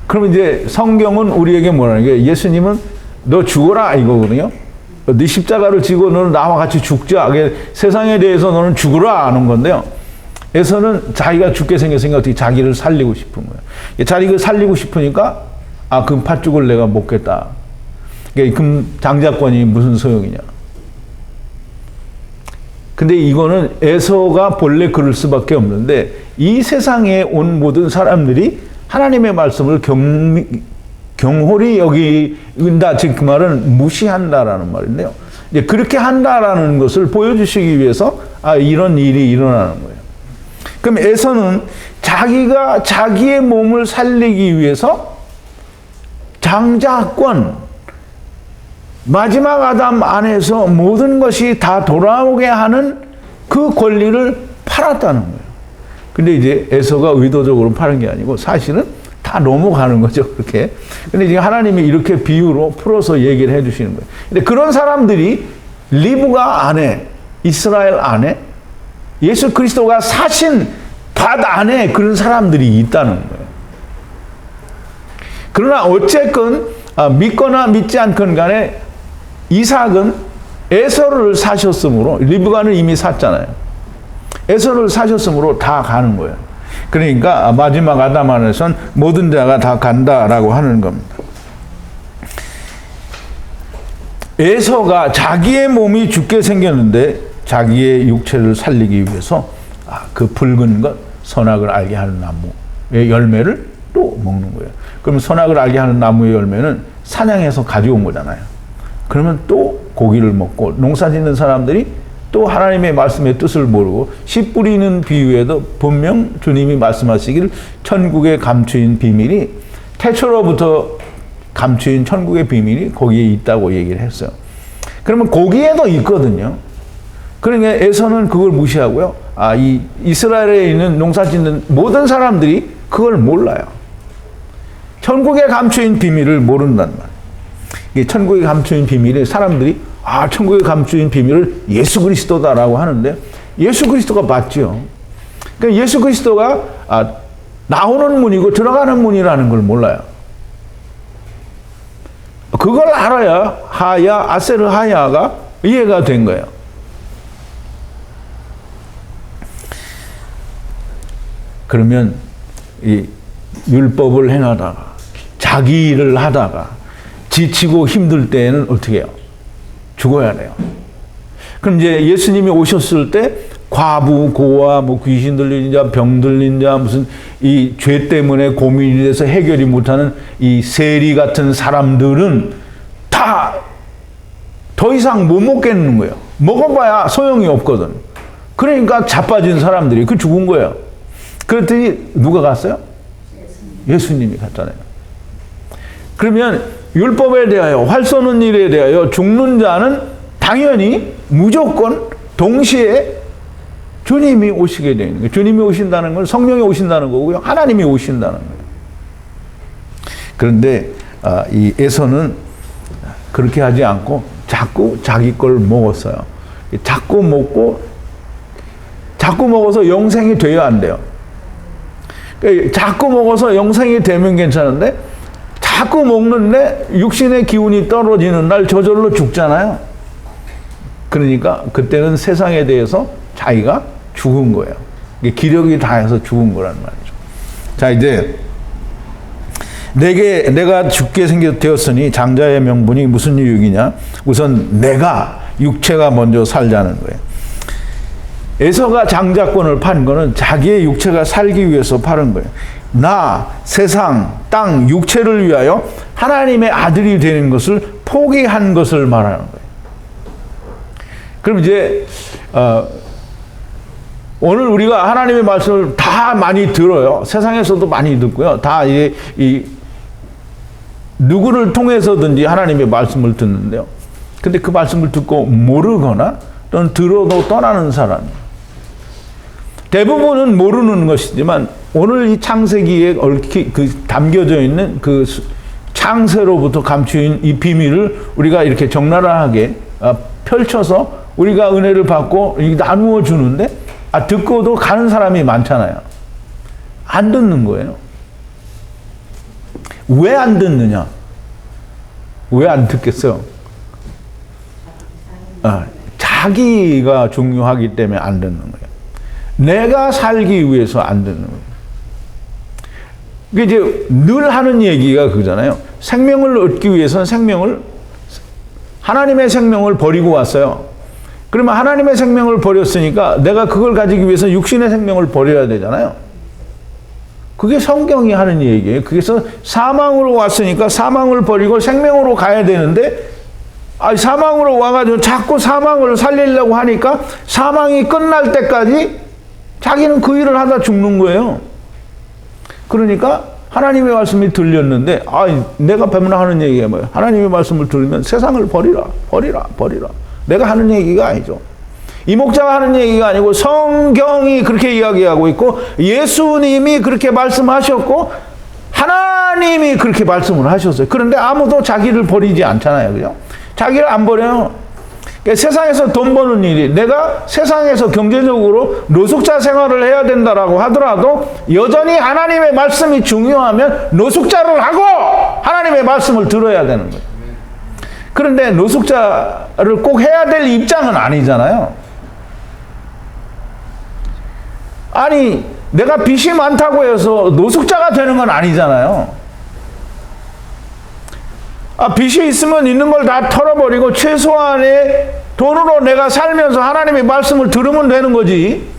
그럼 이제 성경은 우리에게 뭐라는 게 예수님은 너 죽어라 이거거든요. 네 십자가를 지고 너는 나와 같이 죽자. 세상에 대해서 너는 죽으라 하는 건데요. 에서는 자기가 죽게 생겼으니까 어떻게 자기를 살리고 싶은 거예요. 자기를 살리고 싶으니까 그 팥죽을 내가 먹겠다. 금 장자권이 무슨 소용이냐. 근데 이거는 에서가 본래 그럴 수밖에 없는데 이 세상에 온 모든 사람들이 하나님의 말씀을 경홀히 여긴다. 즉 그 말은 무시한다라는 말인데요. 이제 그렇게 한다라는 것을 보여주시기 위해서 이런 일이 일어나는 거예요. 그럼 에서는 자기가 자기의 몸을 살리기 위해서 장자권, 마지막 아담 안에서 모든 것이 다 돌아오게 하는 그 권리를 팔았다는 거예요. 근데 이제 에서가 의도적으로 파는 게 아니고 사실은 다 넘어가는 거죠, 그렇게. 근데 지금 하나님이 이렇게 비유로 풀어서 얘기를 해 주시는 거예요. 근데 그런 사람들이 리브가 안에, 이스라엘 안에, 예수 그리스도가 사신 밭 안에 그런 사람들이 있다는 거예요. 그러나 어쨌건 믿거나 믿지 않건 간에 이삭은 에서를 사셨으므로, 리브가는 이미 샀잖아요. 에서를 사셨으므로 다 가는 거예요. 그러니까 마지막 아담 안에선 모든 자가 다 간다라고 하는 겁니다. 에서가 자기의 몸이 죽게 생겼는데 자기의 육체를 살리기 위해서 그 붉은 것, 선악을 알게 하는 나무의 열매를 또 먹는 거예요. 그러면 선악을 알게 하는 나무의 열매는 사냥해서 가져온 거잖아요. 그러면 또 고기를 먹고, 농사 짓는 사람들이 또 하나님의 말씀의 뜻을 모르고 씨 뿌리는 비유에도 분명 주님이 말씀하시길 천국에 감추인 비밀이, 태초로부터 감추인 천국의 비밀이 거기에 있다고 얘기를 했어요. 그러면 거기에도 있거든요. 그러니까 에서는 그걸 무시하고요. 이 이스라엘에 있는 농사 짓는 모든 사람들이 그걸 몰라요. 천국에 감추인 비밀을 모른단 말이에요. 이 천국에 감추인 비밀이 사람들이 천국에 감추인 비밀을 예수 그리스도다라고 하는데, 예수 그리스도가 맞죠. 그러니까 예수 그리스도가 나오는 문이고 들어가는 문이라는 걸 몰라요. 그걸 알아야 아세르 하야가 이해가 된 거예요. 그러면 이 율법을 행하다가 자기 일을 하다가 지치고 힘들 때에는 어떻게 해요? 죽어야 돼요. 그럼 이제 예수님이 오셨을 때 과부, 고아, 귀신 들린 자, 병 들린 자, 무슨 이 죄 때문에 고민이 돼서 해결이 못하는 이 세리 같은 사람들은 다 더 이상 못 먹겠는 거예요. 먹어봐야 소용이 없거든. 그러니까 자빠진 사람들이 죽은 거예요. 그랬더니 누가 갔어요? 예수님이 갔잖아요. 그러면 율법에 대하여, 활 쏘는 일에 대하여 죽는 자는 당연히 무조건 동시에 주님이 오시게 되는 거예요. 주님이 오신다는 건 성령이 오신다는 거고요. 하나님이 오신다는 거예요. 그런데 이 에서는 그렇게 하지 않고 자꾸 자기 걸 먹었어요. 자꾸 먹어서 영생이 돼야 안 돼요. 자꾸 먹어서 영생이 되면 괜찮은데 자꾸 먹는데 육신의 기운이 떨어지는 날 저절로 죽잖아요. 그러니까 그때는 세상에 대해서 자기가 죽은 거예요. 기력이 다해서 죽은 거란 말이죠. 자, 이제 내가 죽게 되었으니 장자의 명분이 무슨 유익이냐? 우선 내가, 육체가 먼저 살자는 거예요. 에서가 장자권을 판 거는 자기의 육체가 살기 위해서 파는 거예요. 나, 세상, 땅, 육체를 위하여 하나님의 아들이 되는 것을 포기한 것을 말하는 거예요. 그럼 이제 오늘 우리가 하나님의 말씀을 다 많이 들어요. 세상에서도 많이 듣고요. 다 누구를 통해서든지 하나님의 말씀을 듣는데요. 근데 그 말씀을 듣고 모르거나 또는 들어도 떠나는 사람이, 대부분은 모르는 것이지만 오늘 이 창세기에 담겨져 있는 그 창세로부터 감추인 이 비밀을 우리가 이렇게 적나라하게 펼쳐서 우리가 은혜를 받고 나누어 주는데 듣고도 가는 사람이 많잖아요. 안 듣는 거예요. 왜 안 듣느냐? 왜 안 듣겠어요? 자기가 중요하기 때문에 안 듣는 거예요. 내가 살기 위해서 안 듣는 거예요. 이제 늘 하는 얘기가 그거잖아요. 생명을 얻기 위해서는 하나님의 생명을 버리고 왔어요. 그러면 하나님의 생명을 버렸으니까 내가 그걸 가지기 위해서 육신의 생명을 버려야 되잖아요. 그게 성경이 하는 얘기예요. 그래서 사망으로 왔으니까 사망을 버리고 생명으로 가야 되는데, 사망으로 와가지고 자꾸 사망을 살리려고 하니까 사망이 끝날 때까지 자기는 그 일을 하다 죽는 거예요. 그러니까 하나님의 말씀이 들렸는데, 내가 배문하는 얘기가 뭐예요? 하나님의 말씀을 들으면 세상을 버리라. 내가 하는 얘기가 아니죠. 이 목자가 하는 얘기가 아니고 성경이 그렇게 이야기하고 있고, 예수님이 그렇게 말씀하셨고, 하나님이 그렇게 말씀을 하셨어요. 그런데 아무도 자기를 버리지 않잖아요. 그죠? 자기를 안 버려요. 그러니까 세상에서 돈 버는 일이, 내가 세상에서 경제적으로 노숙자 생활을 해야 된다라고 하더라도 여전히 하나님의 말씀이 중요하면 노숙자를 하고 하나님의 말씀을 들어야 되는 거예요. 그런데 노숙자를 꼭 해야 될 입장은 아니잖아요. 아니, 내가 빚이 많다고 해서 노숙자가 되는 건 아니잖아요. 빚이 있으면 있는 걸 다 털어버리고 최소한의 돈으로 내가 살면서 하나님의 말씀을 들으면 되는 거지.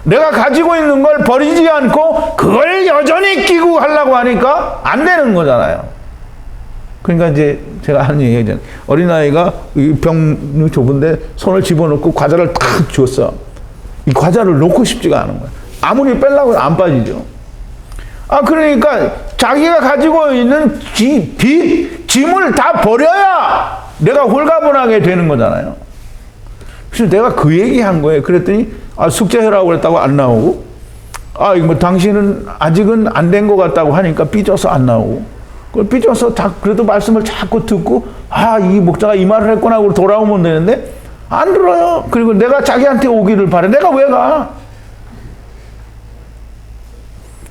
내가 가지고 있는 걸 버리지 않고 그걸 여전히 끼고 하려고 하니까 안 되는 거잖아요. 그러니까 이제 제가 하는 얘기는, 어린아이가 병 좁은데 손을 집어넣고 과자를 탁 줬어. 이 과자를 놓고 싶지가 않은 거야. 아무리 빼려고 해도 안 빠지죠. 그러니까 자기가 가지고 있는 짐을 다 버려야 내가 홀가분하게 되는 거잖아요. 그래서 내가 그 얘기 한 거예요. 그랬더니, 숙제해라고 그랬다고 안 나오고, 당신은 아직은 안 된 것 같다고 하니까 삐져서 안 나오고, 그걸 삐져서 그래도 말씀을 자꾸 듣고, 이 목자가 이 말을 했구나 하고 돌아오면 되는데, 안 들어요. 그리고 내가 자기한테 오기를 바래. 내가 왜 가?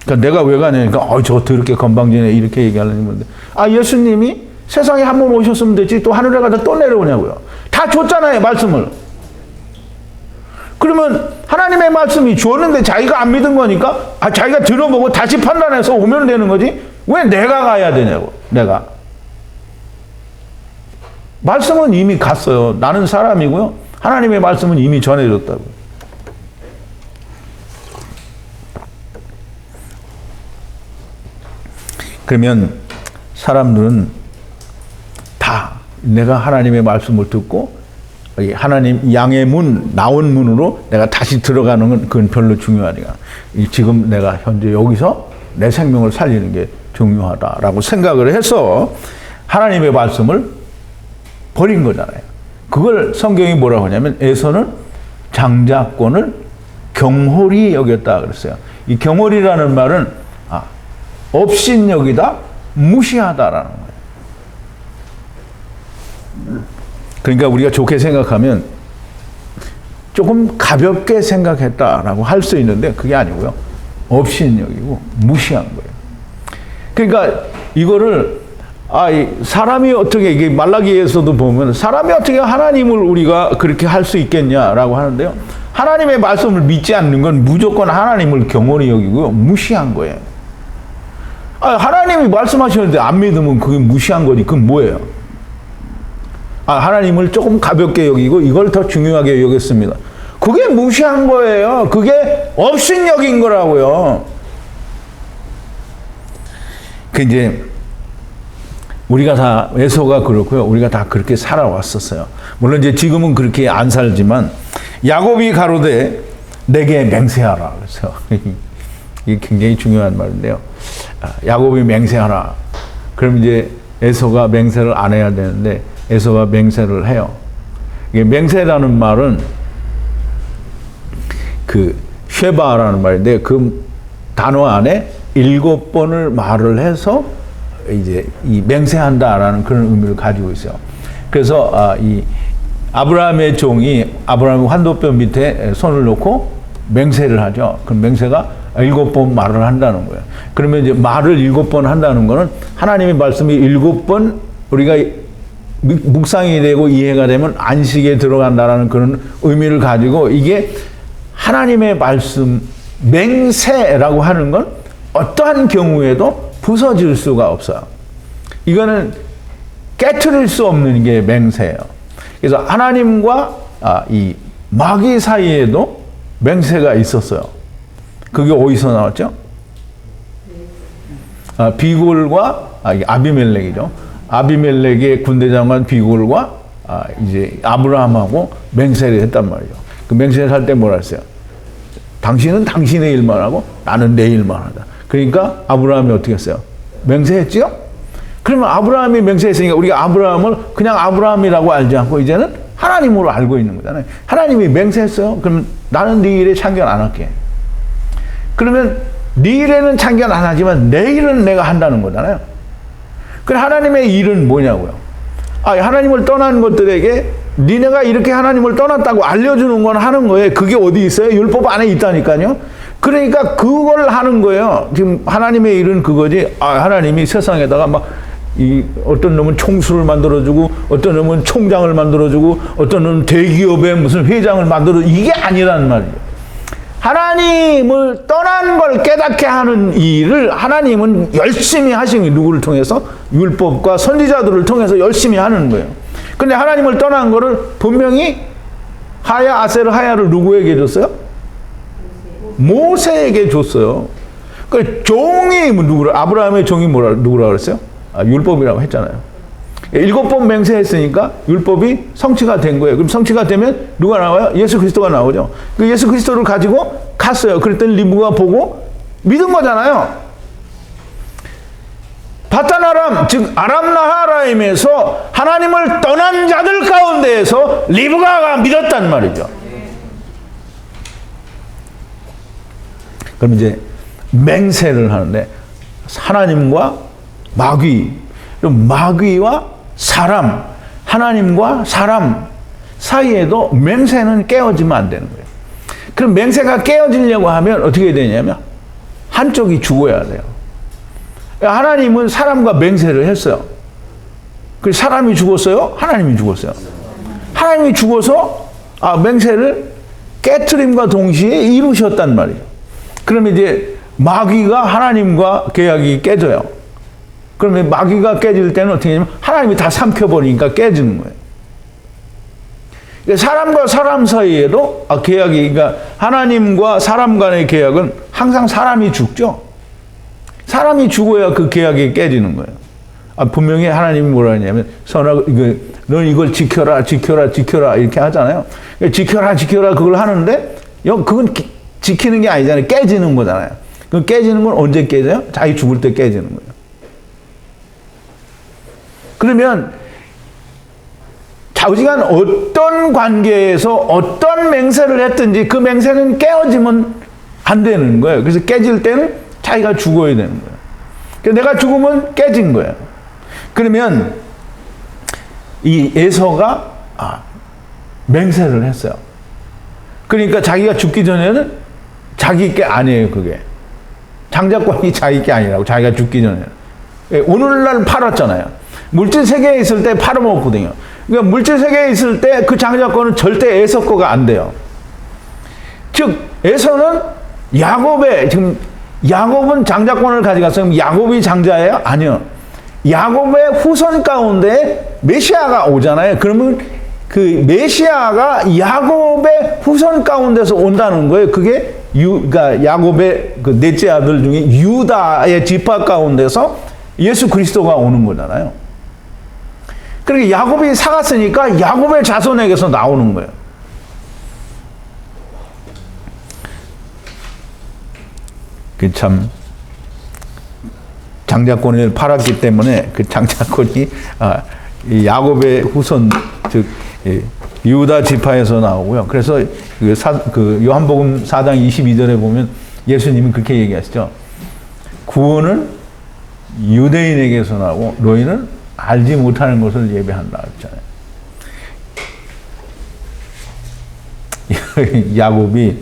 그러니까 내가 왜 가냐니까, 저 더럽게 건방지네, 이렇게 얘기하려는 건데, 예수님이 세상에 한 번 오셨으면 됐지, 또 하늘에 가서 또 내려오냐고요. 다 줬잖아요, 말씀을. 그러면 하나님의 말씀이 주었는데 자기가 안 믿은 거니까, 자기가 들어보고 다시 판단해서 오면 되는 거지, 왜 내가 가야 되냐고. 내가 말씀은 이미 갔어요. 나는 사람이고요, 하나님의 말씀은 이미 전해졌다고. 그러면 사람들은 다 내가 하나님의 말씀을 듣고 하나님 양의 문, 나온 문으로 내가 다시 들어가는 건 그건 별로 중요하니까, 지금 내가 현재 여기서 내 생명을 살리는 게 중요하다라고 생각을 해서 하나님의 말씀을 버린 거잖아요. 그걸 성경이 뭐라고 하냐면, 에서는 장자권을 경홀히 여겼다 그랬어요. 이 경홀이라는 말은 업신여기다, 무시하다라는 거예요. 그러니까 우리가 좋게 생각하면 조금 가볍게 생각했다라고 할 수 있는데, 그게 아니고요, 업신여기고 무시한 거예요. 그러니까 이거를 사람이 어떻게, 이게 말라기에서도 보면 사람이 어떻게 하나님을 우리가 그렇게 할 수 있겠냐라고 하는데요, 하나님의 말씀을 믿지 않는 건 무조건 하나님을 경홀히 여기고요, 무시한 거예요. 하나님이 말씀하셨는데 안 믿으면 그게 무시한 거니, 그건 뭐예요? 하나님을 조금 가볍게 여기고 이걸 더 중요하게 여겼습니다. 그게 무시한 거예요. 그게 업신여긴 거라고요. 이제 우리가 다, 에서가 그렇고요, 우리가 다 그렇게 살아왔었어요. 물론 이제 지금은 그렇게 안 살지만, 야곱이 가로되 내게 맹세하라. 그래서 이게 굉장히 중요한 말인데요. 야곱이 맹세하라. 그럼 이제 에서가 맹세를 안 해야 되는데 에서가 맹세를 해요. 이게 맹세라는 말은 그 쉐바라는 말인데, 그 단어 안에 7번을 말을 해서 이제 이 맹세한다라는 그런 의미를 가지고 있어요. 그래서 이 아브라함의 종이 아브라함의 환도뼈 밑에 손을 놓고 맹세를 하죠. 그럼 맹세가 7번 말을 한다는 거예요. 그러면 이제 말을 7번 한다는 거는 하나님의 말씀이 7번 우리가 묵상이 되고 이해가 되면 안식에 들어간다라는 그런 의미를 가지고 이게 하나님의 말씀, 맹세라고 하는 건 어떠한 경우에도 부서질 수가 없어요. 이거는 깨트릴 수 없는 게 맹세예요. 그래서 하나님과 이 마귀 사이에도 맹세가 있었어요. 그게 어디서 나왔죠? 비골과 아비멜렉이죠. 아비멜렉의 군대장관 비골과 이제 아브라함하고 맹세를 했단 말이죠. 그 맹세를 할 때 뭐라 했어요? 당신은 당신의 일만 하고 나는 내 일만 하다. 그러니까 아브라함이 어떻게 했어요? 맹세했지요? 그러면 아브라함이 맹세했으니까 우리가 아브라함을 그냥 아브라함이라고 알지 않고 이제는 하나님으로 알고 있는 거잖아요. 하나님이 맹세했어요. 그러면 나는 네 일에 참견 안 할게. 그러면 네 일에는 참견 안 하지만 내 일은 내가 한다는 거잖아요. 그럼 하나님의 일은 뭐냐고요? 하나님을 떠난 것들에게 니네가 이렇게 하나님을 떠났다고 알려주는 건 하는 거예요. 그게 어디 있어요? 율법 안에 있다니까요. 그러니까 그걸 하는 거예요. 지금 하나님의 일은 그거지. 하나님이 세상에다가 어떤 놈은 총수를 만들어주고, 어떤 놈은 총장을 만들어주고, 어떤 놈은 대기업의 무슨 회장을 만들어주고, 이게 아니란 말이에요. 하나님을 떠난 걸 깨닫게 하는 일을 하나님은 열심히 하신 거예요. 누구를 통해서? 율법과 선지자들을 통해서 열심히 하는 거예요. 근데 하나님을 떠난 거를 분명히 아세르 하야를 누구에게 줬어요? 모세에게 줬어요. 그 종이 아브라함의 종이 누구라 그랬어요? 율법이라고 했잖아요. 7번 맹세했으니까 율법이 성취가 된 거예요. 그럼 성취가 되면 누가 나와요? 예수 그리스도가 나오죠. 그 예수 그리스도를 가지고 갔어요. 그랬더니 리브가 보고 믿은 거잖아요. 바탄아람, 즉 아람나하라임에서 하나님을 떠난 자들 가운데에서 리브가가 믿었단 말이죠. 그럼 이제 맹세를 하는데 하나님과 마귀와 사람, 하나님과 사람 사이에도 맹세는 깨어지면 안 되는 거예요. 그럼 맹세가 깨어지려고 하면 어떻게 되냐면 한쪽이 죽어야 돼요. 하나님은 사람과 맹세를 했어요. 그 사람이 죽었어요? 하나님이 죽었어요? 하나님이 죽어서 맹세를 깨트림과 동시에 이루셨단 말이에요. 그러면 이제 마귀가 하나님과 계약이 깨져요. 그러면 마귀가 깨질 때는 어떻게 되냐면 하나님이 다 삼켜버리니까 깨지는 거예요. 사람과 사람 사이에도 그러니까 하나님과 사람 간의 계약은 항상 사람이 죽죠. 사람이 죽어야 그 계약이 깨지는 거예요. 분명히 하나님이 뭐라 하냐면 넌 이걸 지켜라 이렇게 하잖아요. 지켜라 그걸 하는데 그건 지키는 게 아니잖아요. 깨지는 거잖아요. 그 깨지는 건 언제 깨져요? 자기 죽을 때 깨지는 거예요. 그러면 좌우지간 어떤 관계에서 어떤 맹세를 했든지 그 맹세는 깨어지면 안 되는 거예요. 그래서 깨질 때는 자기가 죽어야 되는 거예요. 그래서 내가 죽으면 깨진 거예요. 그러면 이 에서가 맹세를 했어요. 그러니까 자기가 죽기 전에는 자기 게 아니에요. 그게 장자권이 자기 게 아니라고. 자기가 죽기 전에는 오늘날 팔았잖아요. 물질 세계에 있을 때 팔아먹었거든요. 그러니까 물질 세계에 있을 때 그 장자권은 절대 에서 거가 안 돼요. 즉 에서는 지금 야곱은 장자권을 가져갔어요. 야곱이 장자예요? 아니요. 야곱의 후손 가운데 메시아가 오잖아요. 그러면 그 메시아가 야곱의 후손 가운데서 온다는 거예요. 그게 그러니까 야곱의 그 넷째 아들 중에 유다의 지파 가운데서 예수 그리스도가 오는 거잖아요. 그러니까 야곱이 사갔으니까 야곱의 자손에게서 나오는 거예요. 그 참 장자권을 팔았기 때문에 그 장자권이 야곱의 후손 즉 유다 지파에서 나오고요. 그래서 그 요한복음 4장 22절에 보면 예수님이 그렇게 얘기하시죠. 구원은 유대인에게서 나오고 너희는 알지 못하는 것을 예배한다 했잖아요. 야곱이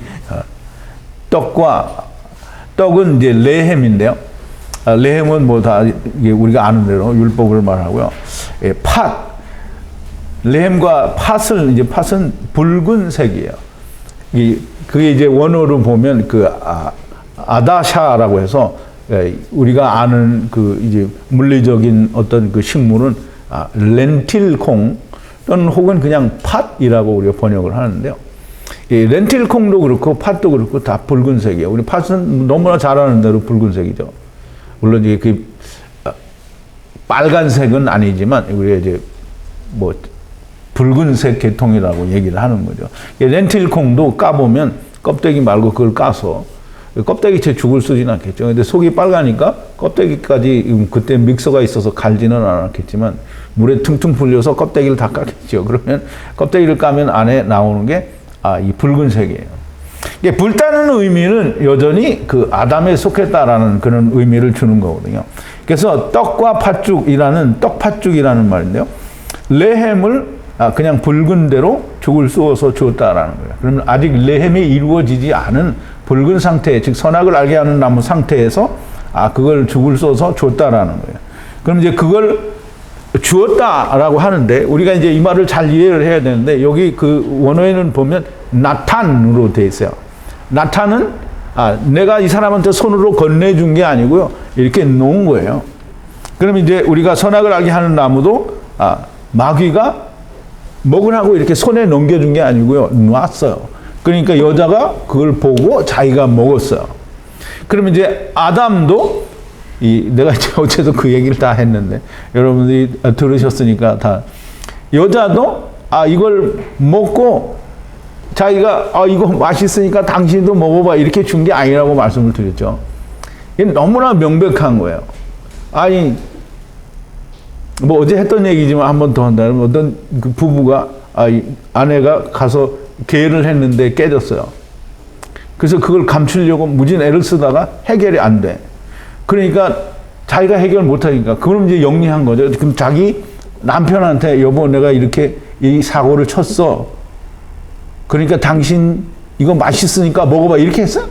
떡은 이제 레헴인데요. 레헴은 뭐 다 우리가 아는 대로 율법을 말하고요. 레헴과 팥을 이제 팥은 붉은색이에요. 그게 이제 원어로 보면 아다샤라고 해서 우리가 아는 그 이제 물리적인 어떤 그 식물은 렌틸콩 또는 혹은 그냥 팥이라고 우리가 번역을 하는데요. 이 렌틸콩도 그렇고 팥도 그렇고 다 붉은색이에요. 우리 팥은 너무나 잘 아는 대로 붉은색이죠. 물론 이게 그 빨간색은 아니지만 우리가 이제 뭐 붉은색 계통이라고 얘기를 하는 거죠. 렌틸콩도 까보면 껍데기 말고 그걸 까서 껍데기채 죽을 쓰진 않겠죠. 근데 속이 빨가니까 껍데기까지 그때 믹서가 있어서 갈지는 않았겠지만 물에 퉁퉁 불려서 껍데기를 다 깎겠죠. 그러면 껍데기를 까면 안에 나오는 게 이 붉은색이에요. 이게 불타는 의미는 여전히 그 아담에 속했다라는 그런 의미를 주는 거거든요. 그래서 떡과 팥죽이라는 떡팥죽이라는 말인데요. 레헴을 그냥 붉은 대로 죽을 쏘아서 주었다라는 거예요. 그러면 아직 레헴이 이루어지지 않은 붉은 상태, 즉 선악을 알게 하는 나무 상태에서 그걸 죽을 쏘아서 줬다라는 거예요. 그럼 이제 그걸 주었다라고 하는데 우리가 이제 이 말을 잘 이해를 해야 되는데 여기 그 원어에는 보면 나탄으로 돼 있어요. 나탄은 내가 이 사람한테 손으로 건네준 게 아니고요. 이렇게 놓은 거예요. 그럼 이제 우리가 선악을 알게 하는 나무도 마귀가 먹으라고 이렇게 손에 넘겨준 게 아니고요. 놨어요. 그러니까 여자가 그걸 보고 자기가 먹었어요. 그러면 이제 아담도 내가 이제 어제도 그 얘기를 다 했는데 여러분들이 들으셨으니까 다 여자도 이걸 먹고 자기가 이거 맛있으니까 당신도 먹어봐 이렇게 준 게 아니라고 말씀을 드렸죠. 이게 너무나 명백한 거예요. 아니 뭐 어제 했던 얘기지만 한 번 더 한다면 어떤 그 부부가 아내가 가서 계를 했는데 깨졌어요. 그래서 그걸 감추려고 무진 애를 쓰다가 해결이 안 돼. 그러니까 자기가 해결 못하니까 그럼 이제 영리한 거죠. 그럼 자기 남편한테 여보 내가 이렇게 이 사고를 쳤어. 그러니까 당신 이거 맛있으니까 먹어봐 이렇게 했어?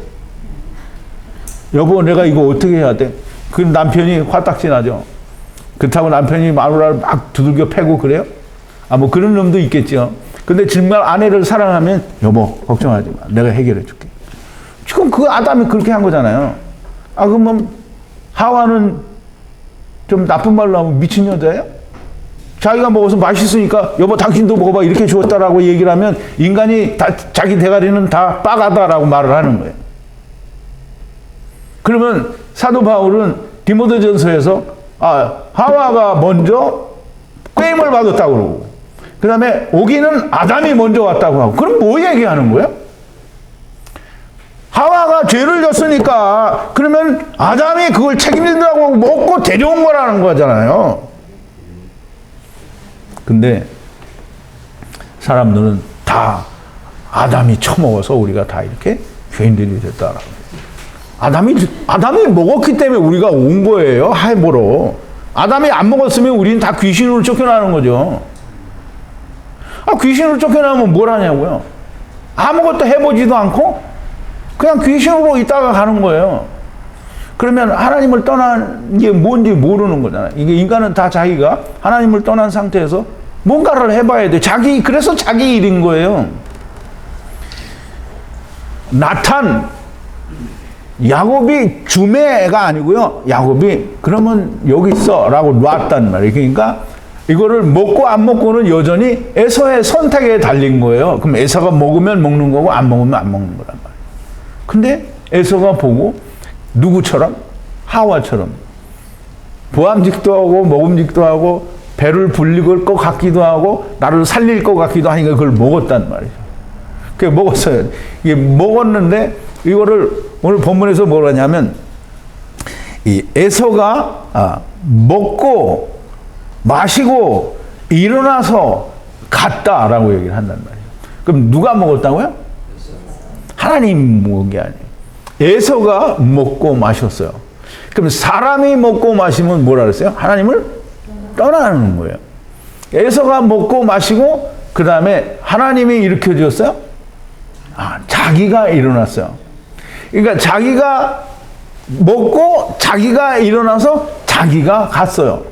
여보 내가 이거 어떻게 해야 돼? 그럼 남편이 화딱지 나죠. 그렇다고 남편이 마누라를 막 두들겨 패고 그래요? 뭐 그런 놈도 있겠죠. 근데 정말 아내를 사랑하면 여보 걱정하지 마. 내가 해결해 줄게. 지금 그 아담이 그렇게 한 거잖아요. 그러면 하와는 좀 나쁜 말로 하면 미친 여자예요? 자기가 먹어서 맛있으니까 여보 당신도 먹어봐 이렇게 주었다라고 얘기를 하면 인간이 다 자기 대가리는 다 빠가다라고 말을 하는 거예요. 그러면 사도 바울은 디모데전서에서 하와가 먼저 꾀임을 받았다고 그러고 그 다음에 오기는 아담이 먼저 왔다고 하고 그럼 뭐 얘기하는 거예요? 하와가 죄를 졌으니까 그러면 아담이 그걸 책임진다고 하고 먹고 데려온 거라는 거잖아요. 근데 사람들은 다 아담이 처먹어서 우리가 다 이렇게 죄인들이 됐다라고. 아담이 먹었기 때문에 우리가 온 거예요. 하에보러. 아담이 안 먹었으면 우리는 다 귀신으로 쫓겨나는 거죠. 귀신으로 쫓겨나면 뭘 하냐고요. 아무것도 해보지도 않고 그냥 귀신으로 있다가 가는 거예요. 그러면 하나님을 떠난 게 뭔지 모르는 거잖아요. 이게 인간은 다 자기가 하나님을 떠난 상태에서 뭔가를 해봐야 돼. 그래서 자기 일인 거예요. 나탄, 야곱이 주매가 아니고요. 야곱이 그러면 여기 있어 라고 놨단 말이에요. 그러니까 이거를 먹고 안 먹고는 여전히 에서의 선택에 달린 거예요. 그럼 에서가 먹으면 먹는 거고 안 먹으면 안 먹는 거란 말이에요. 근데 에서가 보고 누구처럼? 하와처럼 보암직도 하고 먹음직도 하고 배를 불릴 것 같기도 하고 나를 살릴 것 같기도 하니까 그걸 먹었단 말이죠. 그게 먹었어요. 이게 먹었는데 이거를 오늘 본문에서 뭐라 하냐면 이 에서가 먹고 마시고 일어나서 갔다라고 얘기를 한단 말이에요. 그럼 누가 먹었다고요? 하나님 먹은 게 아니에요. 에서가 먹고 마셨어요. 그럼 사람이 먹고 마시면 뭐라 그랬어요? 하나님을 떠나는 거예요. 에서가 먹고 마시고 그 다음에 하나님이 일으켜 주었어요? 자기가 일어났어요. 그러니까 자기가 먹고 자기가 일어나서 자기가 갔어요.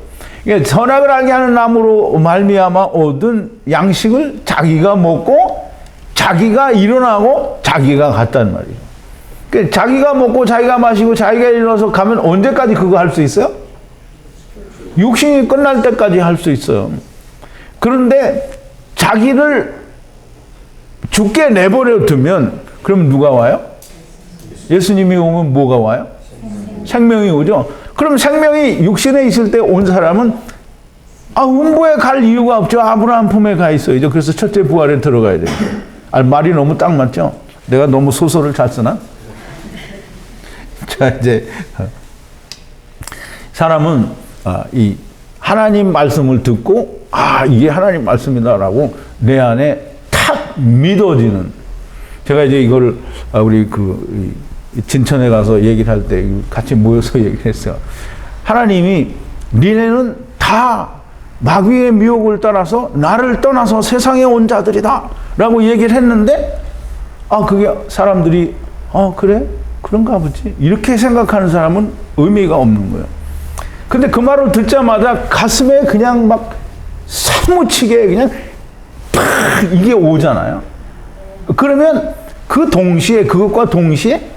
선악을 알게 하는 나무로 말미암아 얻은 양식을 자기가 먹고 자기가 일어나고 자기가 갔단 말이에요. 그러니까 자기가 먹고 자기가 마시고 자기가 일어나서 가면 언제까지 그거 할 수 있어요? 육신이 끝날 때까지 할 수 있어요. 그런데 자기를 죽게 내버려 두면 그럼 누가 와요? 예수님이 오면 뭐가 와요? 생명이 오죠. 그럼 생명이 육신에 있을 때 온 사람은 음보에 갈 이유가 없죠. 아브라함 품에 가 있어야죠. 그래서 첫째 부활에 들어가야 돼요. 말이 너무 딱 맞죠? 내가 너무 소설을 잘 쓰나? 자, 이제 사람은 이 하나님 말씀을 듣고 이게 하나님 말씀이다라고 내 안에 탁 믿어지는. 제가 이제 이걸 우리 진천에 가서 얘기를 할 때 같이 모여서 얘기를 했어요. 하나님이 니네는 다 마귀의 미혹을 따라서 나를 떠나서 세상에 온 자들이다 라고 얘기를 했는데 그게 사람들이 그래? 그런가 보지? 이렇게 생각하는 사람은 의미가 없는 거예요. 근데 그 말을 듣자마자 가슴에 그냥 막 사무치게 그냥 팍 이게 오잖아요. 그러면 그것과 동시에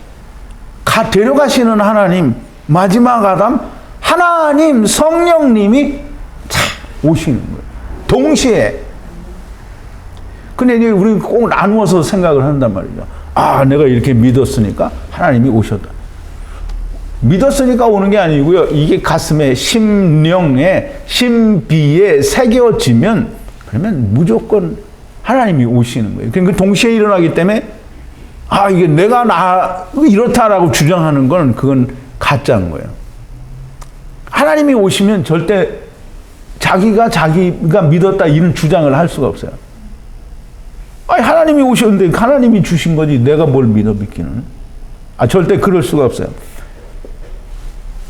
데려가시는 하나님, 마지막 아담, 하나님, 성령님이 오시는 거예요. 동시에. 근데 이제 우리는 꼭 나누어서 생각을 한단 말이죠. 내가 이렇게 믿었으니까 하나님이 오셨다. 믿었으니까 오는 게 아니고요. 이게 가슴에, 심령에, 신비에 새겨지면 그러면 무조건 하나님이 오시는 거예요. 그러니까 동시에 일어나기 때문에 이게 내가 이렇다라고 주장하는 건 그건 가짜인 거예요. 하나님이 오시면 절대 자기가 믿었다 이런 주장을 할 수가 없어요. 하나님이 오셨는데 하나님이 주신 거지 내가 뭘 믿기는. 절대 그럴 수가 없어요.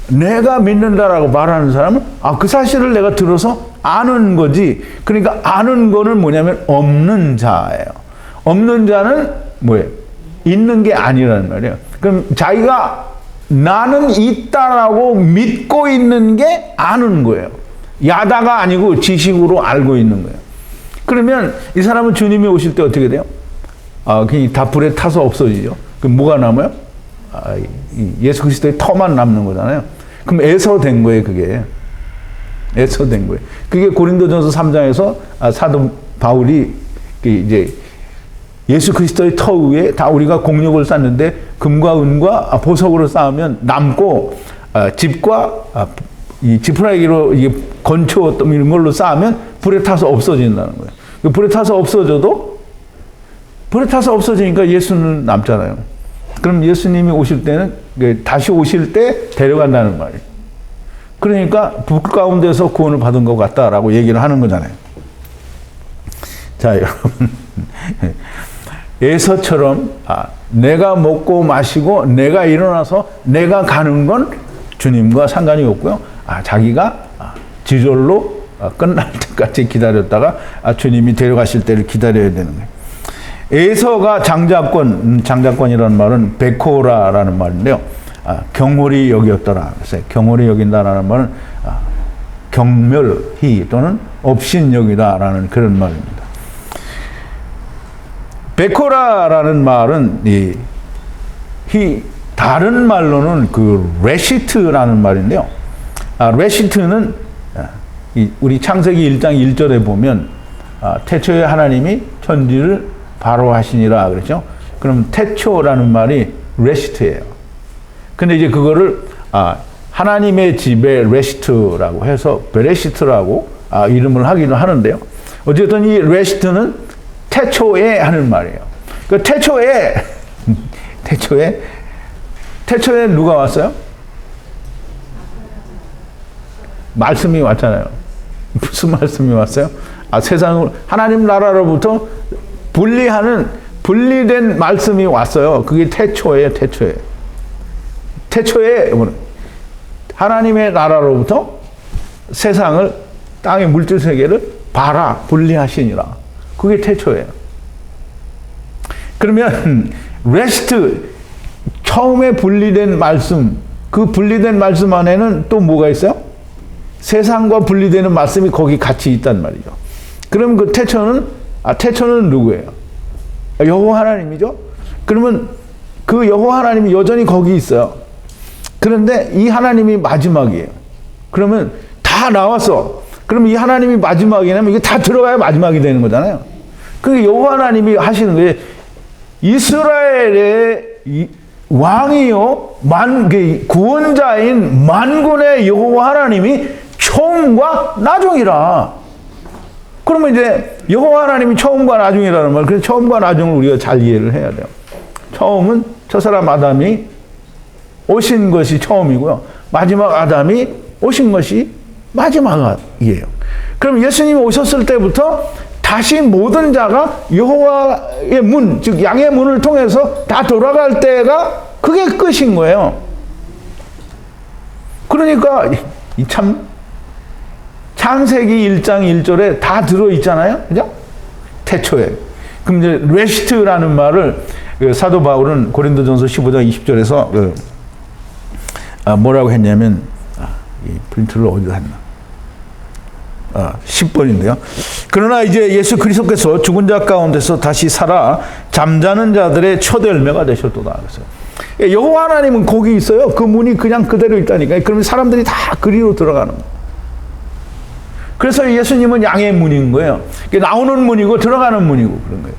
내가 믿는다라고 말하는 사람은 그 사실을 내가 들어서 아는 거지. 그러니까 아는 거는 뭐냐면 없는 자예요. 없는 자는 뭐예요? 있는 게 아니라는 말이에요. 그럼 자기가 나는 있다라고 믿고 있는 게 아는 거예요. 야다가 아니고 지식으로 알고 있는 거예요. 그러면 이 사람은 주님이 오실 때 어떻게 돼요? 그냥 다 불에 타서 없어지죠. 그럼 뭐가 남아요? 예수 그리스도의 터만 남는 거잖아요. 그럼 에서된 거예요, 그게. 에서된 거예요. 그게 고린도전서 3장에서 사도 바울이 이제 예수 그리스도의 터 위에 다 우리가 공력을 쌓는데 금과 은과 보석으로 쌓으면 남고 집과 이 지푸라기로 이게 건초 이런 걸로 쌓으면 불에 타서 없어진다는 거예요. 불에 타서 없어지니까 예수는 남잖아요. 그럼 예수님이 오실 때는 다시 오실 때 데려간다는 말이에요. 그러니까 불 가운데서 구원을 받은 것 같다라고 얘기를 하는 거잖아요. 자, 여러분. 에서처럼 내가 먹고 마시고 내가 일어나서 내가 가는 건 주님과 상관이 없고요. 자기가 지절로 끝날 때까지 기다렸다가 주님이 데려가실 때를 기다려야 되는 거예요. 에서가 장자권이라는 말은 베코라라는 말인데요. 경홀히 여겼더라. 그래서 경홀히 여긴다라는 말은 경멸히 또는 업신여기다라는 그런 말입니다. 베코라라는 말은 다른 말로는 레시트라는 말인데요. 레시트는 우리 창세기 1장 1절에 보면 태초에 하나님이 천지를 바로 하시니라 그랬죠. 그럼 태초라는 말이 레시트예요. 근데 이제 그거를 하나님의 집에 레시트라고 해서 베레시트라고 이름을 하기도 하는데요. 어쨌든 이 레시트는 태초에 하는 말이에요. 그 태초에 누가 왔어요? 말씀이 왔잖아요. 무슨 말씀이 왔어요? 세상을 하나님 나라로부터 분리된 말씀이 왔어요. 그게 태초에 하나님의 나라로부터 세상을 땅의 물질 세계를 분리하시니라. 그게 태초예요. 그러면 레스트 처음에 분리된 말씀, 그 분리된 말씀 안에는 또 뭐가 있어요? 세상과 분리되는 말씀이 거기 같이 있단 말이죠. 그럼 그 태초는 누구예요? 여호와 하나님이죠. 그러면 그 여호와 하나님이 여전히 거기 있어요. 그런데 이 하나님이 마지막이에요. 그러면 다 나왔어. 그러면 이 하나님이 마지막이냐면 이게 다 들어가야 마지막이 되는 거잖아요. 그 여호와 하나님이 하시는 게 이스라엘의 왕이요, 구원자인 만군의 여호와 하나님이 처음과 나중이라. 그러면 이제 여호와 하나님이 처음과 나중이라는 말, 그래서 처음과 나중을 우리가 잘 이해를 해야 돼요. 처음은 첫사람 아담이 오신 것이 처음이고요. 마지막 아담이 오신 것이 마지막이에요. 그럼 예수님이 오셨을 때부터 다시 모든 자가 여호와의 문, 즉 양의 문을 통해서 다 돌아갈 때가 그게 끝인 거예요. 그러니까 참 창세기 1장 1절에 다 들어있잖아요. 그죠? 태초에. 그럼 이제 레시트라는 말을 사도 바울은 고린도전서 15장 20절에서 뭐라고 했냐면, 이 프린트를 어디다 했나? 10번인데요. 그러나 이제 예수 그리스도께서 죽은 자 가운데서 다시 살아 잠자는 자들의 첫 열매가 되셨도다. 그래서 여호와 하나님은 거기 있어요. 그 문이 그냥 그대로 있다니까. 그러면 사람들이 다 그리로 들어가는 거예요. 그래서 예수님은 양의 문인 거예요. 나오는 문이고 들어가는 문이고 그런 거예요.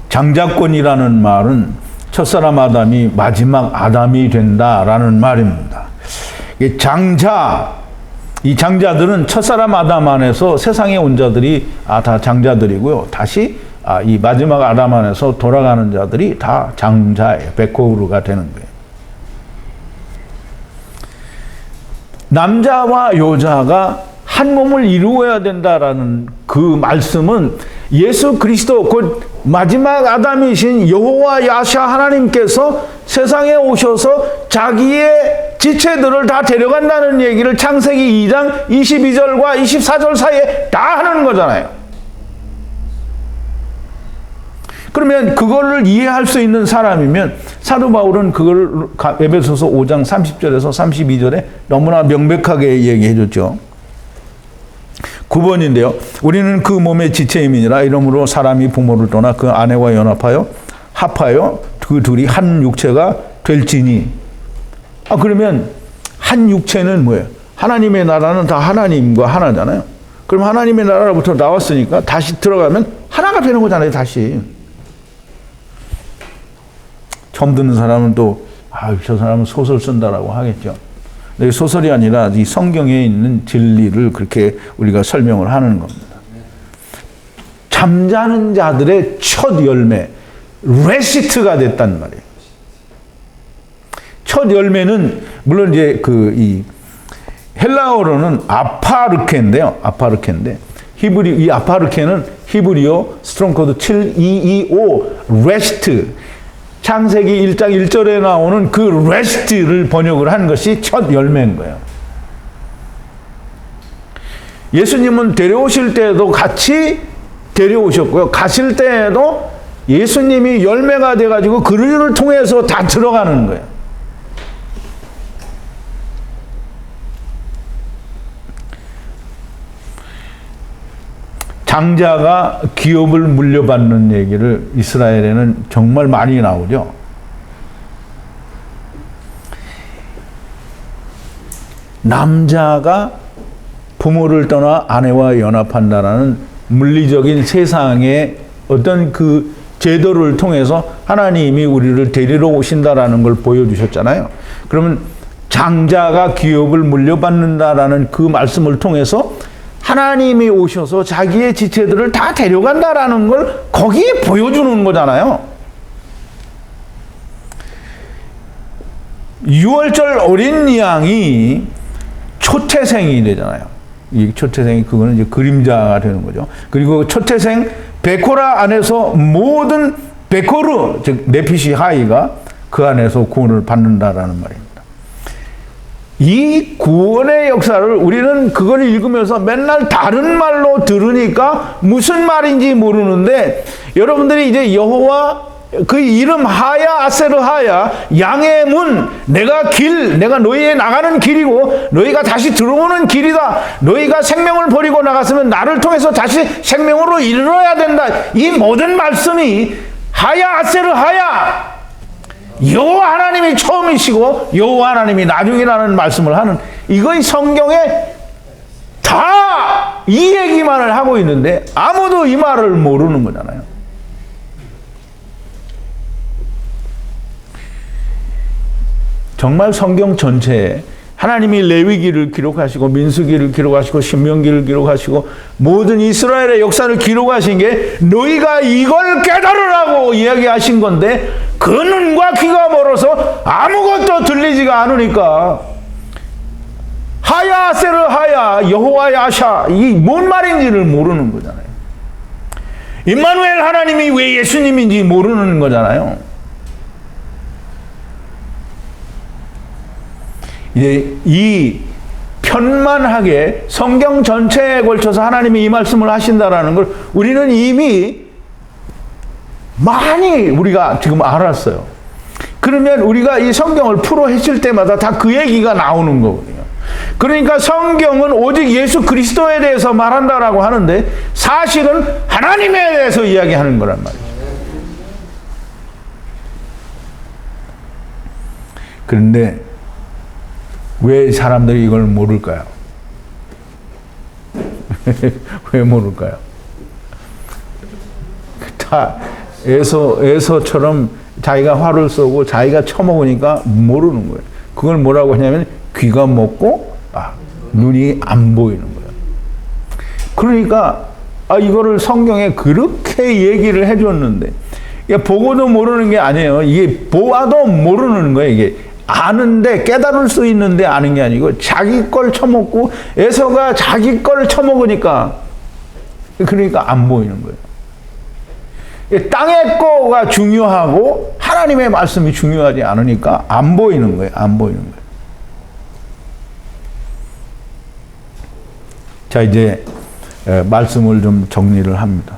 장자권이라는 말은 첫사람 아담이 마지막 아담이 된다라는 말입니다. 이 장자들은 첫사람 아담 안에서 세상에 온 자들이 다 장자들이고요. 다시 이 마지막 아담 안에서 돌아가는 자들이 다 장자예요. 백호르가 되는 거예요. 남자와 여자가 한 몸을 이루어야 된다라는 그 말씀은 예수 그리스도 곧 마지막 아담이신 여호와 야샤 하나님께서 세상에 오셔서 자기의 지체들을 다 데려간다는 얘기를 창세기 2장 22절과 24절 사이에 다 하는 거잖아요. 그러면 그거를 이해할 수 있는 사람이면 사도 바울은 그걸 에베소서 5장 30절에서 32절에 너무나 명백하게 얘기해 줬죠. 9번인데요. 우리는 그 몸의 지체임이니라. 이러므로 사람이 부모를 떠나 그 아내와 연합하여 합하여 그 둘이 한 육체가 될지니. 그러면 한 육체는 뭐예요? 하나님의 나라는 다 하나님과 하나잖아요. 그럼 하나님의 나라로부터 나왔으니까 다시 들어가면 하나가 되는 거잖아요. 다시. 처음 듣는 사람은 또 저 사람은 소설 쓴다라고 하겠죠. 소설이 아니라 이 성경에 있는 진리를 그렇게 우리가 설명을 하는 겁니다. 잠자는 자들의 첫 열매, 레시트가 됐단 말이에요. 첫 열매는 물론 이제 이 헬라어로는 아파르케인데요. 아파르케인데 이 아파르케는 히브리어 스트롱 코드 7225 레시트. 창세기 1장 1절에 나오는 그 레스트를 번역을 한 것이 첫 열매인 거예요. 예수님은 데려오실 때에도 같이 데려오셨고요. 가실 때에도 예수님이 열매가 돼가지고 그를 통해서 다 들어가는 거예요. 장자가 기업을 물려받는 얘기를 이스라엘에는 정말 많이 나오죠. 남자가 부모를 떠나 아내와 연합한다라는 물리적인 세상의 어떤 그 제도를 통해서 하나님이 우리를 데리러 오신다라는 걸 보여주셨잖아요. 그러면 장자가 기업을 물려받는다라는 그 말씀을 통해서 하나님이 오셔서 자기의 지체들을 다 데려간다라는 걸 거기에 보여주는 거잖아요. 6월절 어린 양이 초태생이 되잖아요. 이 초태생이 그거는 이제 그림자가 되는 거죠. 그리고 초태생 베코라 안에서 모든 베코르 즉 네피시 하이가 그 안에서 구원을 받는다라는 말입니다. 이 구원의 역사를 우리는 그걸 읽으면서 맨날 다른 말로 들으니까 무슨 말인지 모르는데 여러분들이 이제 여호와 그 이름 하야 아세르 하야, 양의 문, 내가 길, 내가 너희의 나가는 길이고 너희가 다시 들어오는 길이다. 너희가 생명을 버리고 나갔으면 나를 통해서 다시 생명으로 이르러야 된다. 이 모든 말씀이 하야 아세르 하야, 여호와 하나님이 처음이시고 여호와 하나님이 나중이라는 말씀을 하는, 이거의 성경에 다 이 얘기만을 하고 있는데 아무도 이 말을 모르는 거잖아요. 정말 성경 전체에 하나님이 레위기를 기록하시고 민수기를 기록하시고 신명기를 기록하시고 모든 이스라엘의 역사를 기록하신 게 너희가 이걸 깨달으라고 이야기하신 건데, 그 눈과 귀가 멀어서 아무것도 들리지가 않으니까 하야 아세르 하야 여호와 야샤, 이 뭔 말인지를 모르는 거잖아요. 임마누엘 하나님이 왜 예수님인지 모르는 거잖아요. 이제 이 편만하게 성경 전체에 걸쳐서 하나님이 이 말씀을 하신다라는 걸 우리는 이미 많이 우리가 지금 알았어요. 그러면 우리가 이 성경을 풀어 헤칠 때마다 다 그 얘기가 나오는 거거든요. 그러니까 성경은 오직 예수 그리스도에 대해서 말한다라고 하는데 사실은 하나님에 대해서 이야기하는 거란 말이죠. 그런데 왜 사람들이 이걸 모를까요? 왜 모를까요? 다 에서처럼 자기가 화를 쏘고 자기가 처먹으니까 모르는 거예요. 그걸 뭐라고 하냐면 귀가 먹고 눈이 안 보이는 거예요. 그러니까 이거를 성경에 그렇게 얘기를 해줬는데, 이게 보고도 모르는 게 아니에요. 이게 보아도 모르는 거예요. 이게 아는데, 깨달을 수 있는데 아는 게 아니고 자기 걸 처먹고 에서가 자기 걸 처먹으니까, 그러니까 안 보이는 거예요. 땅의 거가 중요하고 하나님의 말씀이 중요하지 않으니까 안 보이는 거예요. 안 보이는 거예요. 자, 이제 말씀을 좀 정리를 합니다.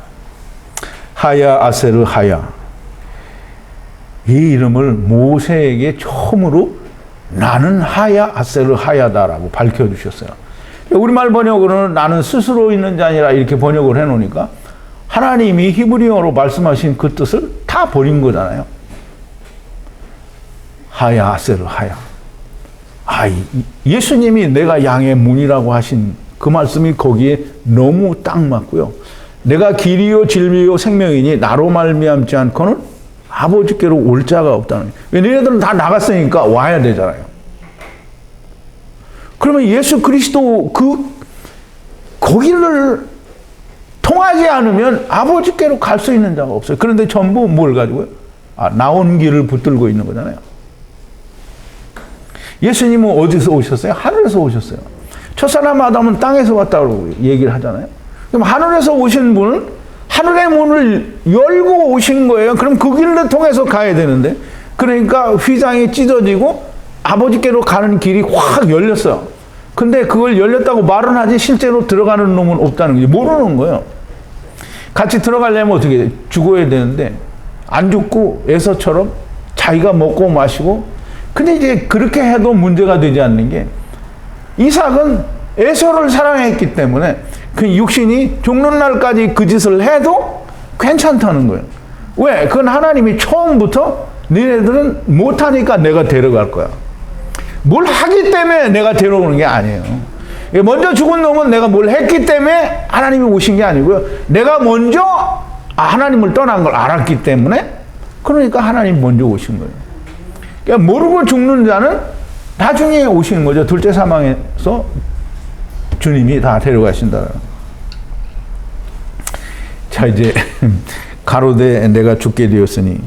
하야 아세르 하야, 이 이름을 모세에게 처음으로 나는 하야 아세르 하야다라고 밝혀주셨어요. 우리말 번역으로는 나는 스스로 있는 자니라 이렇게 번역을 해놓으니까 하나님이 히브리어로 말씀하신 그 뜻을 다 버린 거잖아요. 하야 아세르 하야. 예수님이 내가 양의 문이라고 하신 그 말씀이 거기에 너무 딱 맞고요. 내가 길이요 진리요 생명이니 나로 말미암지 않고는 아버지께로 올 자가 없다는 거예요. 너희들은 다 나갔으니까 와야 되잖아요. 그러면 예수 그리스도 거기를 통하지 않으면 아버지께로 갈 수 있는 자가 없어요. 그런데 전부 뭘 가지고요? 나온 길을 붙들고 있는 거잖아요. 예수님은 어디서 오셨어요? 하늘에서 오셨어요. 첫사람 아담은 땅에서 왔다고 얘기를 하잖아요. 그럼 하늘에서 오신 분은 하늘의 문을 열고 오신 거예요. 그럼 그 길을 통해서 가야 되는데, 그러니까 휘장이 찢어지고 아버지께로 가는 길이 확 열렸어요. 근데 그걸 열렸다고 말은 하지 실제로 들어가는 놈은 없다는 거지. 모르는 거예요. 같이 들어가려면 어떻게 돼? 죽어야 되는데 안 죽고 에서처럼 자기가 먹고 마시고. 근데 이제 그렇게 해도 문제가 되지 않는 게, 이삭은 에서를 사랑했기 때문에 그 육신이 죽는 날까지 그 짓을 해도 괜찮다는 거예요. 왜? 그건 하나님이 처음부터 너희들은 못하니까 내가 데려갈 거야. 뭘 하기 때문에 내가 데려오는 게 아니에요. 먼저 죽은 놈은 내가 뭘 했기 때문에 하나님이 오신 게 아니고요. 내가 먼저 하나님을 떠난 걸 알았기 때문에, 그러니까 하나님 먼저 오신 거예요. 그러니까 모르고 죽는 자는 나중에 오시는 거죠. 둘째 사망에서 주님이 다 데려가신다. 자, 이제 가로되 내가 죽게 되었으니,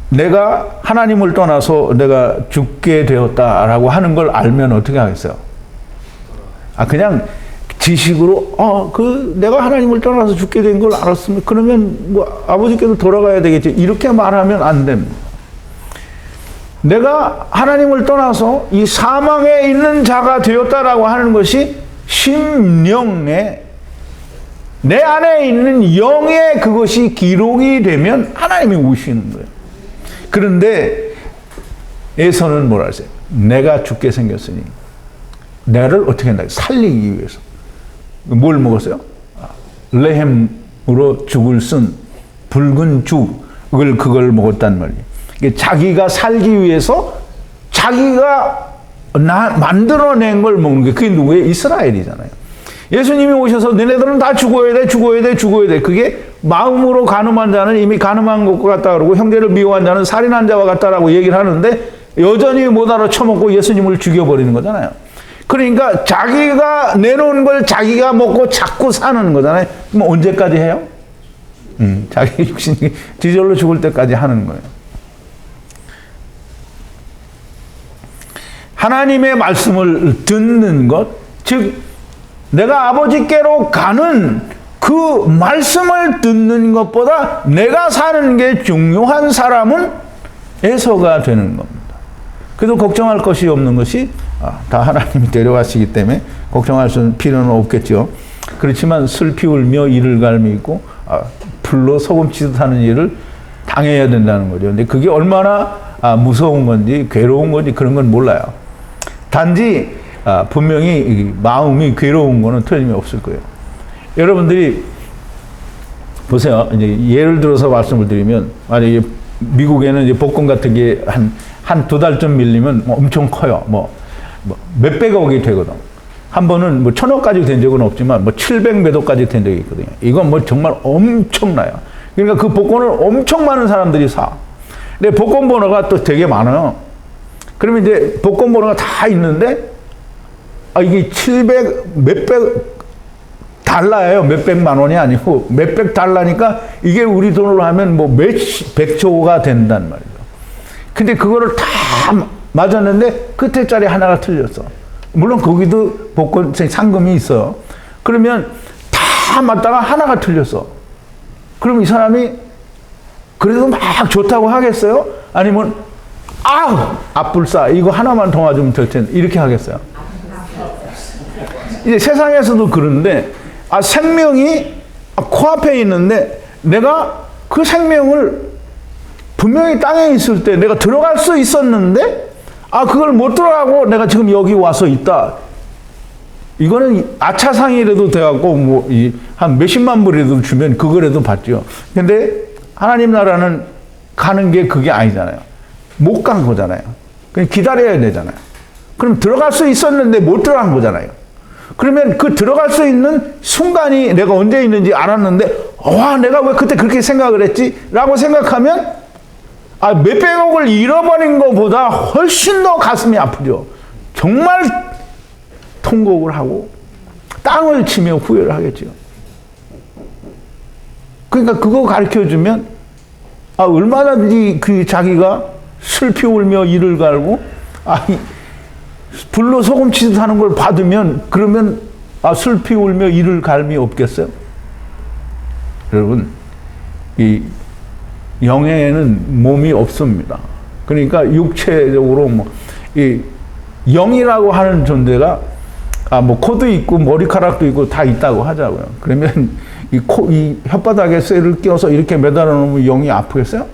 내가 하나님을 떠나서 내가 죽게 되었다라고 하는 걸 알면 어떻게 하겠어요? 그냥 지식으로 내가 하나님을 떠나서 죽게 된 걸 알았으면 그러면 뭐 아버지께로 돌아가야 되겠지, 이렇게 말하면 안 됩니다. 내가 하나님을 떠나서 이 사망에 있는 자가 되었다라고 하는 것이 심령의 내 안에 있는 영의 그것이 기록이 되면 하나님이 우시는 거예요. 그런데 에서는 뭐라 하세요? 내가 죽게 생겼으니 나를 어떻게 한다? 살리기 위해서. 뭘 먹었어요? 레헴으로 죽을 쓴 붉은 죽을 그걸 먹었단 말이에요. 자기가 살기 위해서 자기가 만들어낸 걸 먹는 게 그게 누구예요? 이스라엘이잖아요. 예수님이 오셔서 너네들은 다 죽어야 돼, 죽어야 돼, 죽어야 돼. 그게 마음으로 간음한 자는 이미 간음한 것과 같다 그러고 형제를 미워한 자는 살인한 자와 같다라고 얘기를 하는데 여전히 못 알아쳐먹고 예수님을 죽여버리는 거잖아요. 그러니까 자기가 내놓은 걸 자기가 먹고 자꾸 사는 거잖아요. 그럼 언제까지 해요? 자기 육신이 저절로 죽을 때까지 하는 거예요. 하나님의 말씀을 듣는 것, 즉 내가 아버지께로 가는 그 말씀을 듣는 것보다 내가 사는 게 중요한 사람은 에서가 되는 겁니다. 그래도 걱정할 것이 없는 것이 다 하나님이 데려가시기 때문에 걱정할 필요는 없겠죠. 그렇지만 슬피 울며 이를 갈미 있고 불로 소금치듯 하는 일을 당해야 된다는 거죠. 근데 그게 얼마나 무서운 건지 괴로운 건지 그런 건 몰라요. 단지 분명히 마음이 괴로운 거는 틀림이 없을 거예요. 여러분들이 보세요. 이제 예를 들어서 말씀을 드리면 만약에 미국에는 이제 복권 같은 게 한 두 달쯤 밀리면 엄청 커요. 뭐 몇백억이 되거든. 한 번은 뭐 1000억까지 된 적은 없지만 뭐 700몇 억까지 된 적이 있거든요. 이건 뭐 정말 엄청나요. 그러니까 그 복권을 엄청 많은 사람들이 사. 근데 복권 번호가 또 되게 많아요. 그러면 이제 복권 번호가 다 있는데 이게 700 몇백 달러예요. 몇백만 원이 아니고 몇백 달러니까 이게 우리 돈으로 하면 뭐 백조가 된단 말이죠. 근데 그거를 다 맞았는데 끝에 자리 하나가 틀렸어. 물론 거기도 복권 상금이 있어요. 그러면 다 맞다가 하나가 틀렸어. 그럼 이 사람이 그래도 막 좋다고 하겠어요? 아니면 앞불싸 이거 하나만 더 맞으면 될 텐데 이렇게 하겠어요? 이제 세상에서도 그런데 생명이 코앞에 있는데 내가 그 생명을 분명히 땅에 있을 때 내가 들어갈 수 있었는데 그걸 못 들어가고 내가 지금 여기 와서 있다. 이거는 아차상이라도 돼갖고 뭐 한 몇십만 불이라도 주면 그거라도 받죠. 근데 하나님 나라는 가는 게 그게 아니잖아요. 못 간 거잖아요. 그냥 기다려야 되잖아요. 그럼 들어갈 수 있었는데 못 들어간 거잖아요. 그러면 그 들어갈 수 있는 순간이 내가 언제 있는지 알았는데 내가 왜 그때 그렇게 생각을 했지? 라고 생각하면 몇백억을 잃어버린 것보다 훨씬 더 가슴이 아프죠. 정말 통곡을 하고 땅을 치며 후회를 하겠죠. 그러니까 그거 가르쳐주면 얼마든지 그 자기가 슬피 울며 이를 갈고 불로 소금 치듯 하는 걸 받으면 그러면 슬피 울며 이를 갈미 없겠어요? 여러분 이 영에는 몸이 없습니다. 그러니까 육체적으로 이 영이라고 하는 존재가 코도 있고 머리카락도 있고 다 있다고 하자고요. 그러면 이 혓바닥에 쇠를 끼워서 이렇게 매달아 놓으면 영이 아프겠어요?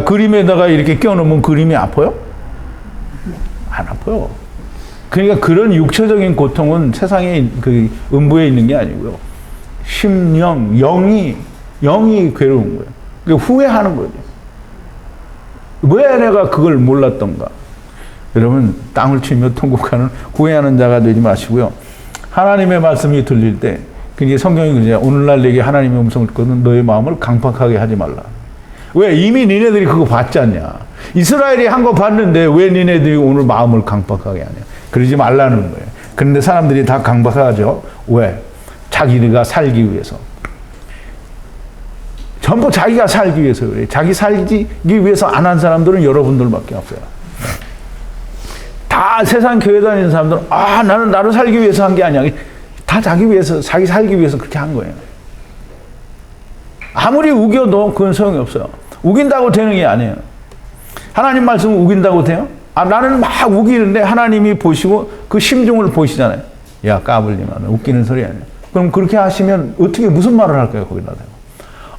그림에다가 이렇게 끼워 놓으면 그림이 아파요? 안 아파요. 그러니까 그런 육체적인 고통은 세상에 그 음부에 있는 게 아니고요. 심령, 영이 괴로운 거예요. 그러니까 후회하는 거죠. 왜 내가 그걸 몰랐던가? 여러분, 땅을 치며 통곡하는 후회하는 자가 되지 마시고요. 하나님의 말씀이 들릴 때, 그게 성경이 그러잖아요. 오늘날 내게 하나님의 음성을 듣거든 너의 마음을 강팍하게 하지 말라. 왜? 이미 니네들이 그거 봤지 않냐? 이스라엘이 한 거 봤는데 왜 니네들이 오늘 마음을 강팍하게 하냐? 그러지 말라는 거예요. 그런데 사람들이 다 강박하죠. 왜? 자기가 살기 위해서. 전부 자기가 살기 위해서 그래요. 자기 살기 위해서 안 한 사람들은 여러분들밖에 없어요. 다 세상 교회 다니는 사람들은 나는 나를 살기 위해서 한 게 아니야. 다 자기 살기 위해서 그렇게 한 거예요. 아무리 우겨도 그건 소용이 없어요. 우긴다고 되는 게 아니에요. 하나님 말씀은 우긴다고 돼요? 나는 막 우기는데 하나님이 보시고 그 심중을 보시잖아요. 야, 까불리만 웃기는 소리 아니야. 그럼 그렇게 하시면 어떻게 무슨 말을 할까요? 거기다 대고.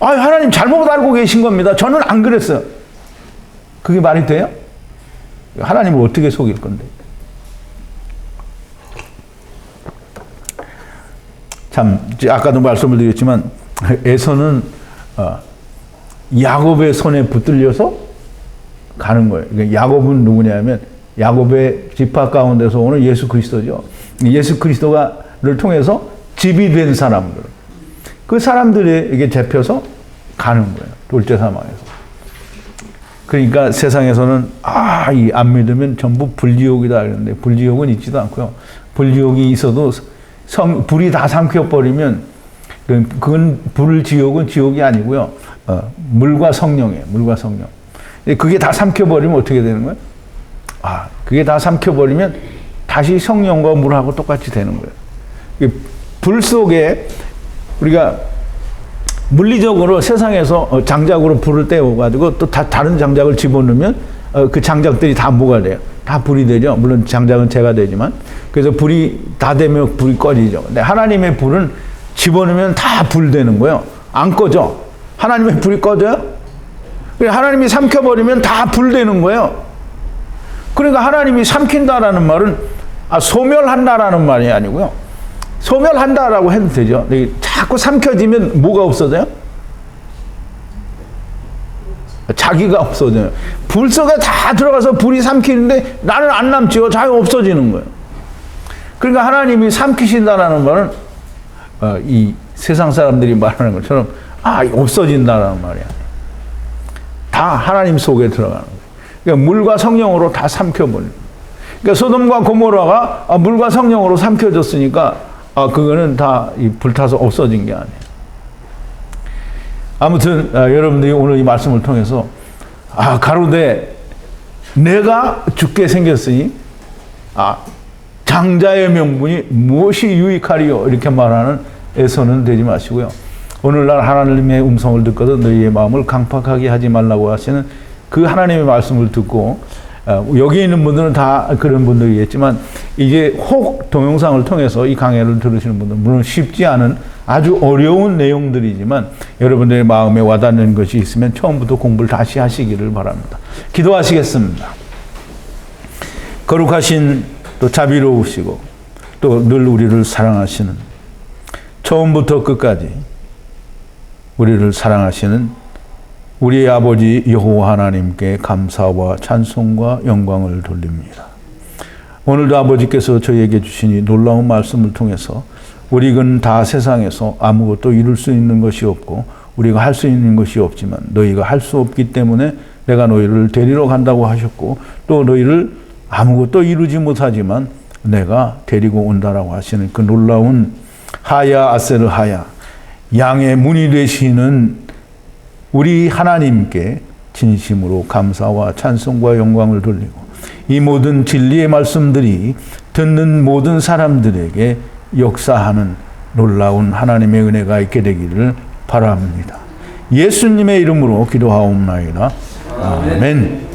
아, 하나님 잘못 알고 계신 겁니다. 저는 안 그랬어요. 그게 말이 돼요? 하나님을 어떻게 속일 건데? 참, 아까도 말씀을 드렸지만 에서는 야곱의 손에 붙들려서 가는 거예요. 그러니까 야곱은 누구냐면 야곱의 지파 가운데서 오는 예수 그리스도죠. 예수 그리스도를 통해서 집이 된 사람들, 그 사람들에게 잡혀서 가는 거예요. 둘째 사망에서. 그러니까 세상에서는 이 안 믿으면 전부 불지옥이다 그러는데 불지옥은 있지도 않고요. 불지옥이 있어도 불이 다 삼켜버리면 그건 지옥은 지옥이 아니고요. 물과 성령이에요. 물과 성령. 그게 다 삼켜버리면 어떻게 되는 거예요? 그게 다 삼켜버리면 다시 성령과 물하고 똑같이 되는 거예요. 불 속에 우리가 물리적으로 세상에서 장작으로 불을 떼어가지고 또 다른 장작을 집어넣으면 그 장작들이 다 뭐가 돼요? 다 불이 되죠. 물론 장작은 재가 되지만. 그래서 불이 다 되면 불이 꺼지죠. 근데 하나님의 불은 집어넣으면 다 불 되는 거예요. 안 꺼져. 하나님의 불이 꺼져요? 하나님이 삼켜버리면 다 불 되는 거예요. 그러니까 하나님이 삼킨다라는 말은 소멸한다라는 말이 아니고요. 소멸한다라고 해도 되죠. 자꾸 삼켜지면 뭐가 없어져요? 자기가 없어져요. 불 속에 다 들어가서 불이 삼키는데 나는 안 남지요. 자기가 없어지는 거예요. 그러니까 하나님이 삼키신다라는 말은 이 세상 사람들이 말하는 것처럼 없어진다라는 말이야. 다 하나님 속에 들어가는 거예요. 그러니까 물과 성령으로 다 삼켜버리는 거예요. 그러니까 소돔과 고모라가 물과 성령으로 삼켜졌으니까 그거는 다 불타서 없어진 게 아니에요. 아무튼 여러분들이 오늘 이 말씀을 통해서 가로되 내가 죽게 생겼으니 장자의 명분이 무엇이 유익하리요 이렇게 말하는 에서는 되지 마시고요. 오늘날 하나님의 음성을 듣거든 너희의 마음을 강팍하게 하지 말라고 하시는 그 하나님의 말씀을 듣고 여기 있는 분들은 다 그런 분들이겠지만 이제 혹 동영상을 통해서 이 강해를 들으시는 분들 물론 쉽지 않은 아주 어려운 내용들이지만 여러분들의 마음에 와닿는 것이 있으면 처음부터 공부를 다시 하시기를 바랍니다. 기도하시겠습니다. 거룩하신 또 자비로우시고 또 늘 우리를 사랑하시는 처음부터 끝까지 우리를 사랑하시는 우리의 아버지 여호와 하나님께 감사와 찬송과 영광을 돌립니다. 오늘도 아버지께서 저희에게 주신 이 놀라운 말씀을 통해서 우리는 다 세상에서 아무것도 이룰 수 있는 것이 없고 우리가 할 수 있는 것이 없지만 너희가 할 수 없기 때문에 내가 너희를 데리러 간다고 하셨고 또 너희를 아무것도 이루지 못하지만 내가 데리고 온다라고 하시는 그 놀라운 하야 아세르 하야 양의 문이 되시는 우리 하나님께 진심으로 감사와 찬송과 영광을 돌리고 이 모든 진리의 말씀들이 듣는 모든 사람들에게 역사하는 놀라운 하나님의 은혜가 있게 되기를 바랍니다. 예수님의 이름으로 기도하옵나이다. 아멘.